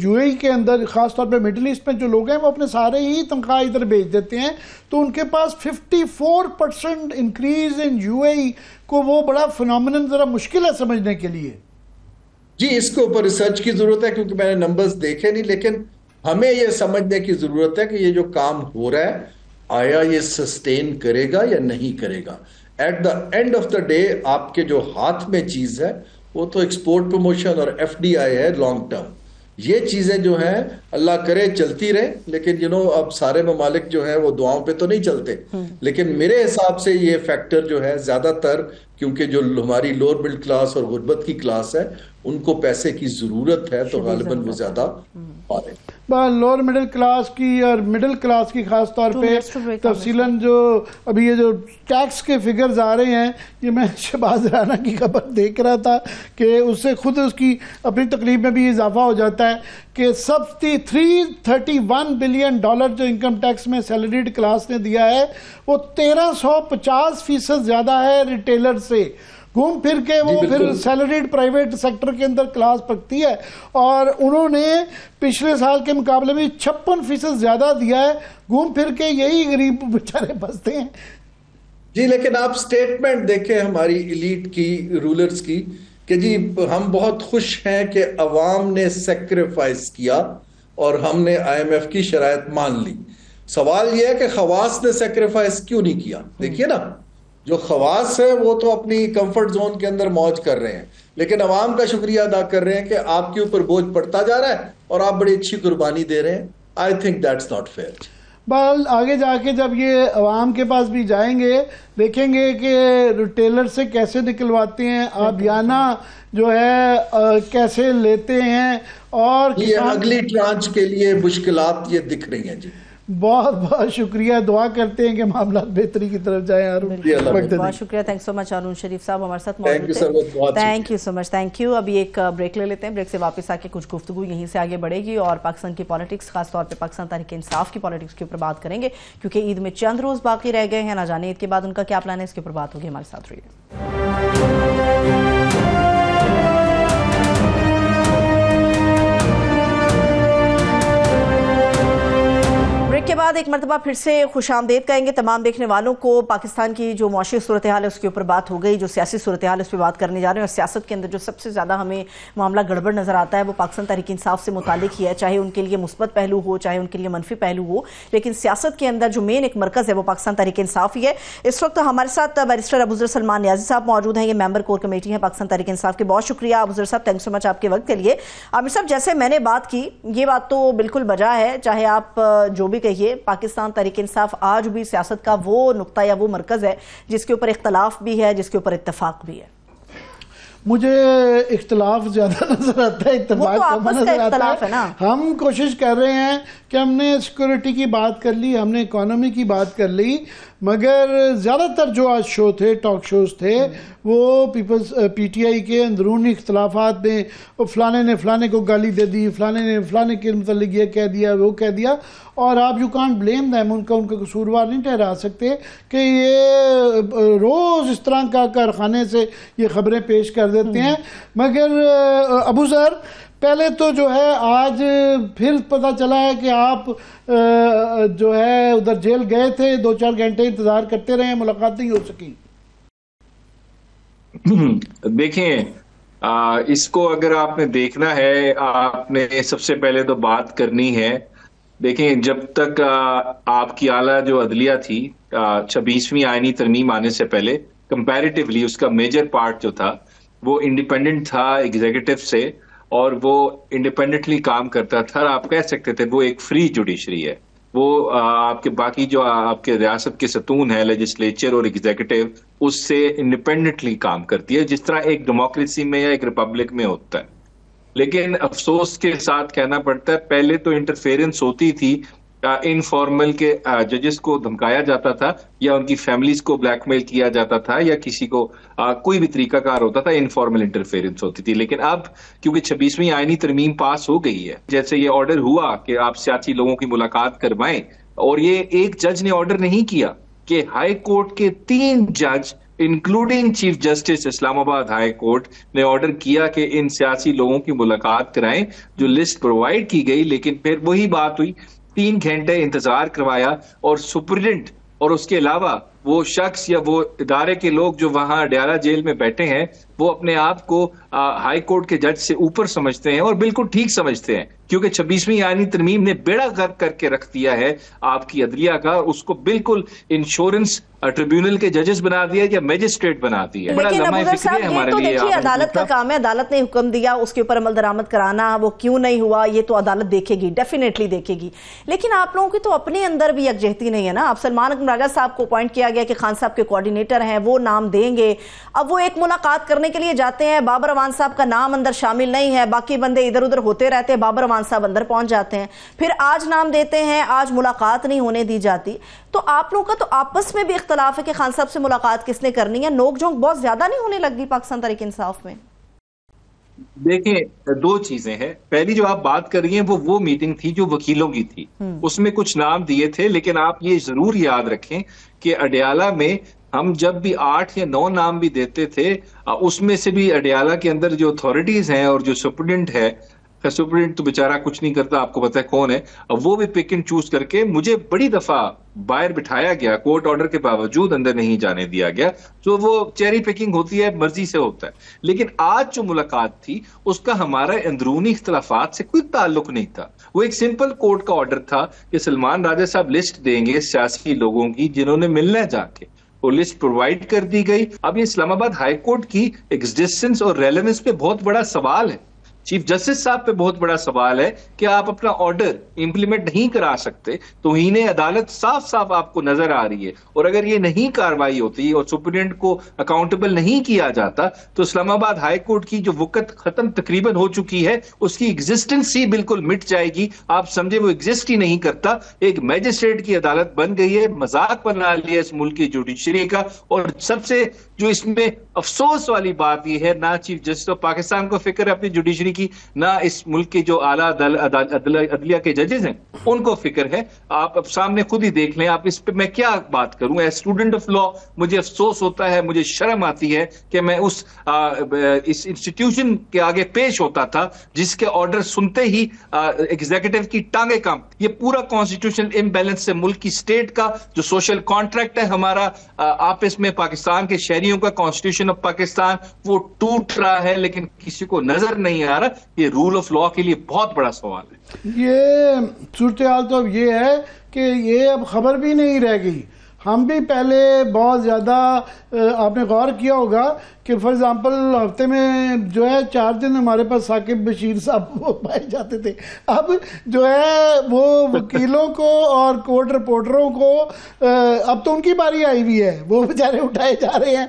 یو اے ای کے اندر خاص طور پہ مڈل ایسٹ میں جو لوگ ہیں وہ اپنے سارے ہی تنخواہ ادھر بھیج دیتے ہیں, تو ان کے پاس 54% انکریز ان یو اے ای کو وہ بڑا فنومینن ذرا مشکل ہے سمجھنے کے لیے. جی اس کے اوپر ریسرچ کی ضرورت ہے کیونکہ میں نے نمبرز دیکھے نہیں, لیکن ہمیں یہ سمجھنے کی ضرورت ہے کہ یہ جو کام ہو رہا ہے آیا یہ سسٹین کرے گا یا نہیں کرے گا. At the end of the day آپ کے جو ہاتھ میں چیز ہے وہ تو ایکسپورٹ پروموشن اور ایف ڈی آئی ہے لانگ ٹرم. یہ چیزیں جو ہیں اللہ کرے چلتی رہے, لیکن اب سارے ممالک جو ہیں وہ دعاؤں پہ تو نہیں چلتے, لیکن میرے حساب سے یہ فیکٹر جو ہے زیادہ تر کیونکہ جو ہماری لوور مڈل کلاس اور غربت کی کلاس ہے ان کو پیسے کی ضرورت ہے، تو غالباً وہ زیادہ پارے لوور مڈل کلاس کی اور مڈل کلاس کی خاص طور پہ تفصیلاً جو ابھی یہ جو ٹیکس کے فگرز آ رہے ہیں، یہ میں شہباز رانا کی خبر دیکھ رہا تھا کہ اس سے خود اس کی اپنی تقریب میں بھی اضافہ ہو جاتا ہے کہ سب 331 بلین ڈالر جو انکم ٹیکس میں سیلریڈ کلاس نے دیا ہے وہ 1350% زیادہ ہے ریٹیلر سے. گھوم پھر کے وہ پھر سیلریڈ پرائیویٹ سیکٹر کے اندر کلاس پکتی ہے، اور انہوں نے پچھلے سال کے مقابلے میں 56% زیادہ دیا ہے. گھوم پھر کے یہی غریب بیچارے بستے ہیں. جی لیکن آپ سٹیٹمنٹ دیکھیں ہماری ایلیٹ کی، رولرز کی، کہ جی ہم بہت خوش ہیں کہ عوام نے سیکریفائس کیا اور ہم نے IMF کی شرائط مان لی. سوال یہ ہے کہ خواص نے سیکریفائس کیوں نہیں کیا؟ دیکھیے نا، جو خواص ہے وہ تو اپنی کمفرٹ زون کے اندر موج کر رہے ہیں، لیکن عوام کا شکریہ ادا کر رہے ہیں کہ آپ کے اوپر بوجھ پڑتا جا رہا ہے اور آپ بڑی اچھی قربانی دے رہے ہیں. I think that's not fair. Ball آگے جا کے جب یہ عوام کے پاس بھی جائیں گے، دیکھیں گے کہ ریٹیلر سے کیسے نکلواتے ہیں، آبیانہ جو ہے کیسے لیتے ہیں، اور یہ اگلی ٹرانچ کے لیے مشکلات یہ دکھ رہی ہیں. جی بہت بہت شکریہ، دعا کرتے ہیں کہ معاملات بہتری کی طرف جائیں. بہت شکریہ، تھینک سو مچ ہارون شریف صاحب ہمارے ساتھ موجود تھے. Thank you so much, thank you. ابھی ایک بریک لے لیتے ہیں، بریک سے واپس آ کے کچھ گفتگو یہیں سے آگے بڑھے گی اور پاکستان کی پالیٹکس، خاص طور پہ پاکستان تحریک انصاف کی پالیٹکس کے اوپر بات کریں گے، کیونکہ عید میں چند روز باقی رہ گئے ہیں. نہ جانے عید کے بعد ان کا کیا پلان ہے، اس کے اوپر بات ہوگی. ہمارے ساتھ رہیے. کے بعد ایک مرتبہ پھر سے خوش آمدید کہیں گے تمام دیکھنے والوں کو. پاکستان کی جو معاشی صورتحال ہے اس کے اوپر بات ہو گئی، جو سیاسی صورتحال ہے اس پہ بات کرنے جا رہے ہیں، اور سیاست کے اندر جو سب سے زیادہ ہمیں معاملہ گڑبڑ نظر آتا ہے وہ پاکستان تحریک انصاف سے متعلق ہی ہے، چاہے ان کے لیے مثبت پہلو ہو چاہے ان کے لیے منفی پہلو ہو، لیکن سیاست کے اندر جو مین ایک مرکز ہے وہ پاکستان تحریک انصاف ہی ہے. اس وقت ہمارے ساتھ بیرسٹر ابوذر سلمان نیازی صاحب موجود ہیں، یہ ممبر کور کمیٹی ہیں پاکستان تحریک انصاف کے. بہت شکریہ ابوذر صاحب، تھینک سو مچ آپ کے وقت کے لیے. عامر صاحب، جیسے میں نے بات کی، یہ بات تو بالکل بجا ہے، چاہے آپ جو بھی کہیے، پاکستان تحریک انصاف آج بھی سیاست کا وہ نقطہ یا وہ مرکز ہے جس کے اوپر اختلاف بھی ہے، جس کے اوپر اتفاق بھی ہے. مجھے اختلاف زیادہ نظر آتا ہے، اتفاق کم نظر آتا ہے. ہم کوشش کر رہے ہیں کہ ہم نے سیکورٹی کی بات کر لی، ہم نے اکانومی کی بات کر لی، مگر زیادہ تر جو آج شو تھے، ٹاک شوز تھے، وہ پیپلز PTI کے اندرونی اختلافات میں فلانے نے فلانے کو گالی دے دی، فلانے نے فلانے کے متعلق یہ کہہ دیا، وہ کہہ دیا، اور آپ یو کانٹ بلیم دیم، ان کا قصوروار نہیں ٹھہرا سکتے کہ یہ روز اس طرح کا کارخانے سے یہ خبریں پیش کر دیتے ہیں. مگر ابوذر، پہلے تو جو ہے آج پھر پتہ چلا ہے کہ آپ جو ہے ادھر جیل گئے تھے، 2-4 گھنٹے انتظار کرتے رہے، ملاقات نہیں ہو سکی. دیکھیں، اس کو اگر آپ نے دیکھنا ہے، آپ نے سب سے پہلے تو بات کرنی ہے. دیکھیں، جب تک آپ کی اعلیٰ جو عدلیہ تھی 26ویں آئینی ترمیم آنے سے پہلے، کمپیریٹیولی اس کا میجر پارٹ جو تھا وہ انڈیپینڈنٹ تھا ایگزیکٹو سے، اور وہ انڈیپینڈنٹلی کام کرتا تھا. آپ کہہ سکتے تھے وہ ایک فری جوڈیشری ہے. وہ آپ کے باقی جو آپ کے ریاست کے ستون ہے، لیجسلیچر اور ایگزیکٹو، اس سے انڈیپینڈنٹلی کام کرتی ہے، جس طرح ایک ڈیموکریسی میں یا ایک ریپبلک میں ہوتا ہے. لیکن افسوس کے ساتھ کہنا پڑتا ہے، پہلے تو انٹرفیئرنس ہوتی تھی، انفارمل کے ججز کو دھمکایا جاتا تھا، یا ان کی فیملیز کو بلیک میل کیا جاتا تھا، یا کسی کو کوئی بھی طریقہ کار ہوتا تھا، انفارمل انٹرفیئرنس ہوتی تھی. لیکن اب کیونکہ 26ویں آئینی ترمیم پاس ہو گئی ہے، جیسے یہ آرڈر ہوا کہ آپ سیاسی لوگوں کی ملاقات کروائیں، اور یہ ایک جج نے آرڈر نہیں کیا کہ ہائی کورٹ کے 3 جج انکلوڈنگ چیف جسٹس اسلام آباد ہائی کورٹ نے آرڈر کیا کہ ان سیاسی لوگوں کی ملاقات کرائیں، جو لسٹ پرووائڈ کی گئی. لیکن پھر وہی بات ہوئی، 3 گھنٹے انتظار کروایا، اور سپرڈنٹ اور اس کے علاوہ وہ شخص یا وہ ادارے کے لوگ جو وہاں ڈیالہ جیل میں بیٹھے ہیں، وہ اپنے آپ کو ہائی کورٹ کے جج سے اوپر سمجھتے ہیں، اور بالکل ٹھیک سمجھتے ہیں، کیونکہ 26ویں آئینی ترمیم نے بیڑا غرق کر کے رکھ دیا ہے آپ کی عدلیہ کا. اس کو بالکل انشورنس ٹریبیونل کے ججز بنا دیا یا میجسٹریٹ بنا دیا. بڑا لمحہ فکری ہے ہمارے لیے. دیکھیے، عدالت کا کام ہے، عدالت نے حکم دیا، اس کے اوپر عمل درآمد کرانا، وہ کیوں نہیں ہوا یہ تو عدالت دیکھے گی، ڈیفینیٹلی دیکھے گی. لیکن آپ لوگوں کی تو اپنے اندر بھی یکجہتی نہیں ہے نا. آپ سلمان اکرم راجہ صاحب کو اپوائنٹ کیا گیا کہ خان صاحب کے کوارڈینیٹر ہیں وہ نام دیں گے. اب وہ ایک ملاقات کرنے کے لیے جاتے ہیں, بابر اعوان صاحب کا نام اندر شامل نہیں ہے, باقی بندے ادھر ادھر ہوتے رہتے ہیں, بابر اعوان صاحب اندر پہنچ جاتے ہیں, پھر آج نام دیتے ہیں, آج ملاقات نہیں ہونے دی جاتی. تو آپ لوگوں کا تو آپس میں بھی اختلاف ہے کہ خان صاحب سے ملاقات کس نے کرنی ہے, نوک جھونک بہت زیادہ نہیں ہونے لگ گئی پاکستان تحریک انصاف میں؟ دیکھیں دو چیزیں ہیں. پہلی جو آپ بات کر رہی ہیں وہ میٹنگ تھی جو وکیلوں کی تھی, اس میں کچھ نام دیے تھے, لیکن آپ یہ ضرور یاد رکھیں کہ اڈیالہ میں ہم جب بھی 8 یا 9 نام بھی دیتے تھے, اس میں سے بھی اڈیالہ کے اندر جو اتھارٹیز ہیں اور جو سپرنٹینڈنٹ ہے, سپرنٹینڈنٹ تو بیچارہ کچھ نہیں کرتا, آپ کو پتہ ہے کون ہے, وہ بھی پک اینڈ چوز کر کے مجھے بڑی دفعہ باہر بٹھایا گیا, کورٹ آرڈر کے باوجود اندر نہیں جانے دیا گیا. تو وہ چیری پکنگ ہوتی ہے, مرضی سے ہوتا ہے. لیکن آج جو ملاقات تھی اس کا ہمارا اندرونی اختلافات سے کوئی تعلق نہیں تھا. وہ ایک سمپل کورٹ کا آرڈر تھا کہ سلمان راجہ صاحب لسٹ دیں گے سیاسی لوگوں کی جنہوں نے ملنا ہے جا کے, وہ لسٹ پرووائڈ کر دی گئی. اب یہ اسلام آباد ہائی کورٹ کی ایگزسٹنس اور ریلیونس پہ بہت بڑا سوال ہے, چیف جسٹس صاحب پہ بہت بڑا سوال ہے کہ آپ اپنا آرڈر امپلیمنٹ نہیں کرا سکتے. توہین عدالت صاف صاف آپ کو نظر آ رہی ہے, اور اگر یہ نہیں کاروائی ہوتی اور سپرنٹینڈنٹ کو اکاؤنٹیبل نہیں کیا جاتا تو اسلام آباد ہائی کورٹ کی جو وقت ختم تقریباً ہو چکی ہے اس کی ایگزسٹنس ہی بالکل مٹ جائے گی. آپ سمجھے وہ ایگزسٹ ہی نہیں کرتا. ایک میجسٹریٹ کی عدالت بن گئی ہے, مذاق بنا لیا اس ملک کی جوڈیشری کا. اور سب سے جو اس میں افسوس والی بات یہ ہے, نہ چیف جسٹس آف پاکستان کو فکر ہے اپنی جوڈیشری کی, نہ اس ملک کے جو اعلیٰ عدلیہ کے ججز ہیں ان کو فکر ہے. آپ اب سامنے خود ہی دیکھ لیں, آپ اس پہ میں کیا بات کروں. ایز اسٹوڈنٹ آف لا مجھے افسوس ہوتا ہے, مجھے شرم آتی ہے کہ میں اس انسٹیٹیوشن کے آگے پیش ہوتا تھا جس کے آرڈر سنتے ہی ایگزیکٹو کی ٹانگیں کام. یہ پورا کانسٹیٹیوشنل امبیلنس ہے ملک کی اسٹیٹ کا, جو سوشل کانٹریکٹ ہے ہمارا آپس میں, پاکستان کے شہریوں کا, کانسٹیٹیوشن آف پاکستان, وہ ٹوٹ رہا ہے لیکن کسی کو نظر نہیں آ رہا. یہ رول آف لا کے لیے بہت بڑا سوال ہے. یہ صورتحال تو اب یہ ہے کہ یہ اب خبر بھی نہیں رہ گئی. ہم بھی پہلے بہت زیادہ, آپ نے غور کیا ہوگا کہ فار ایگزامپل ہفتے میں جو ہے 4 دن ہمارے پاس ثاقب بشیر صاحب وہ پائے جاتے تھے. اب جو ہے وہ وکیلوں کو اور کورٹ رپورٹروں کو اب تو ان کی باری آئی ہوئی ہے, وہ بیچارے اٹھائے جا رہے ہیں,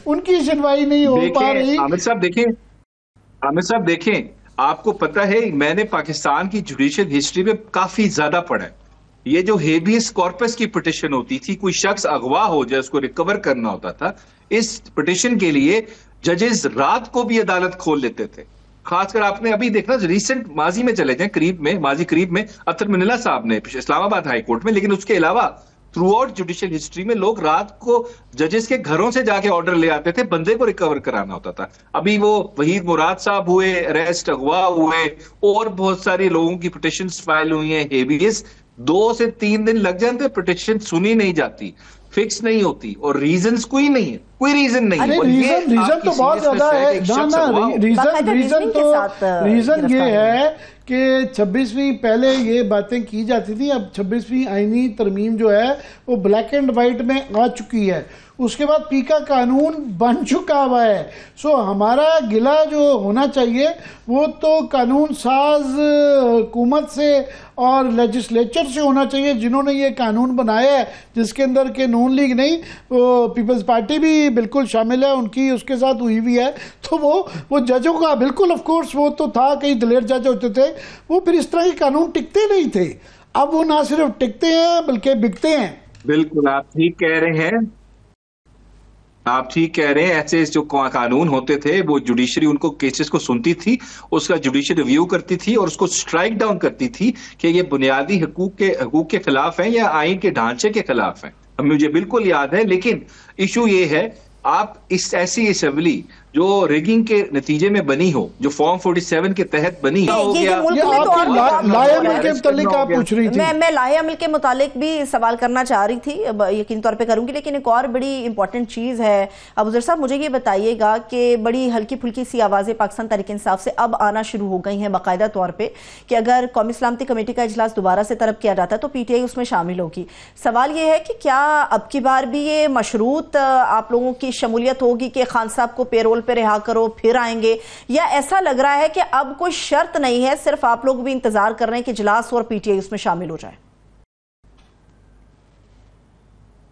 ان کی سنوائی نہیں ہو پا رہی. عامر صاحب دیکھیں, آپ کو پتہ ہے میں نے پاکستان کی جوڈیشل ہسٹری میں کافی زیادہ پڑھا ہے. یہ جو ہیبیس کارپس کی پٹیشن ہوتی تھی, کوئی شخص اغوا ہو جائے اس کو ریکور کرنا ہوتا تھا, اس پٹیشن کے لیے ججز رات کو بھی عدالت کھول لیتے تھے. خاص کر آپ نے ابھی دیکھنا ریسنٹ ماضی میں چلے جائیں, ماضی قریب میں اطہر منیلہ صاحب نے اسلام آباد ہائی کورٹ میں, لیکن اس کے علاوہ تھرو آؤٹ جوڈیشل ہسٹری میں لوگ رات کو ججز کے گھروں سے جا کے آرڈر لے آتے تھے, بندے کو ریکور کرانا ہوتا تھا. ابھی وہ وحید مراد صاحب ہوئے, اریسٹ, اغوا ہوئے, اور بہت سارے لوگوں کی پٹیشنز فائل ہوئی ہیں ہیبیس. 2 سے 3 دن لگ جاتے, پٹیشن سنی نہیں جاتی, فکس نہیں ہوتی, اور ریزنز کوئی نہیں ہے, کوئی ریزن نہیں ہے. ریزن تو بہت زیادہ ہے, ریزن یہ ہے کہ 26ویں پہلے یہ باتیں کی جاتی تھی, اب 26ویں آئینی ترمیم جو ہے وہ بلیک اینڈ وائٹ میں آ چکی ہے. اس کے بعد پی کا قانون بن چکا ہوا ہے. سو ہمارا گلہ جو ہونا چاہیے وہ تو قانون ساز حکومت سے اور لیجسلیچر سے ہونا چاہیے جنہوں نے یہ قانون بنایا ہے, جس کے اندر کہ نون لیگ نہیں, پیپلز پارٹی بھی بالکل شامل ہے, ان کی اس کے ساتھ ہوئی بھی ہے. تو وہ ججوں کا بالکل آف کورس وہ تو تھا, کئی دلیر جج ہوتے تھے, وہ پھر اس طرح کے قانون ٹکتے نہیں تھے. اب وہ نہ صرف ٹکتے ہیں بلکہ بکتے ہیں. بالکل آپ ٹھیک کہہ رہے ہیں, آپ ٹھیک کہہ رہے ہیں. ایسے جو قانون ہوتے تھے وہ جوڈیشری ان کو کیسز کو سنتی تھی, اس کا جوڈیشل ریویو کرتی تھی اور اس کو سٹرائک ڈاؤن کرتی تھی کہ یہ بنیادی حقوق کے خلاف ہیں یا آئین کے ڈھانچے کے خلاف ہیں. مجھے بالکل یاد ہے. لیکن ایشو یہ ہے, آپ اس ایسی اسمبلی جو ریگنگ کے نتیجے میں بنی ہو, جو فارم 47 کے تحت بنی ہو گیا. لاہے عمل کے متعلق آپ پوچھ رہی تھی, میں لاہے عمل کے متعلق بھی سوال کرنا چاہ رہی تھی, یقین طور پہ کروں گی. لیکن ایک اور بڑی امپورٹنٹ چیز ہے ابوذر صاحب, مجھے یہ بتائیے گا کہ بڑی ہلکی پھلکی سی آوازیں پاکستان تحریک انصاف سے اب آنا شروع ہو گئی ہیں باقاعدہ طور پہ کہ اگر قومی سلامتی کمیٹی کا اجلاس دوبارہ سے طلب کیا جاتا ہے تو پی ٹی آئی اس میں شامل ہوگی. سوال یہ ہے کہ کیا اب کی بار بھی یہ مشروط آپ لوگوں کی شمولیت ہوگی کہ خان صاحب کو پیرول پہ رہا کرو پھر آئیں گے, یا ایسا لگ رہا ہے کہ اب کوئی شرط نہیں ہے, صرف آپ لوگ بھی انتظار کر رہے ہیں کہ اجلاس اور پی ٹی آئی اس میں شامل ہو جائے؟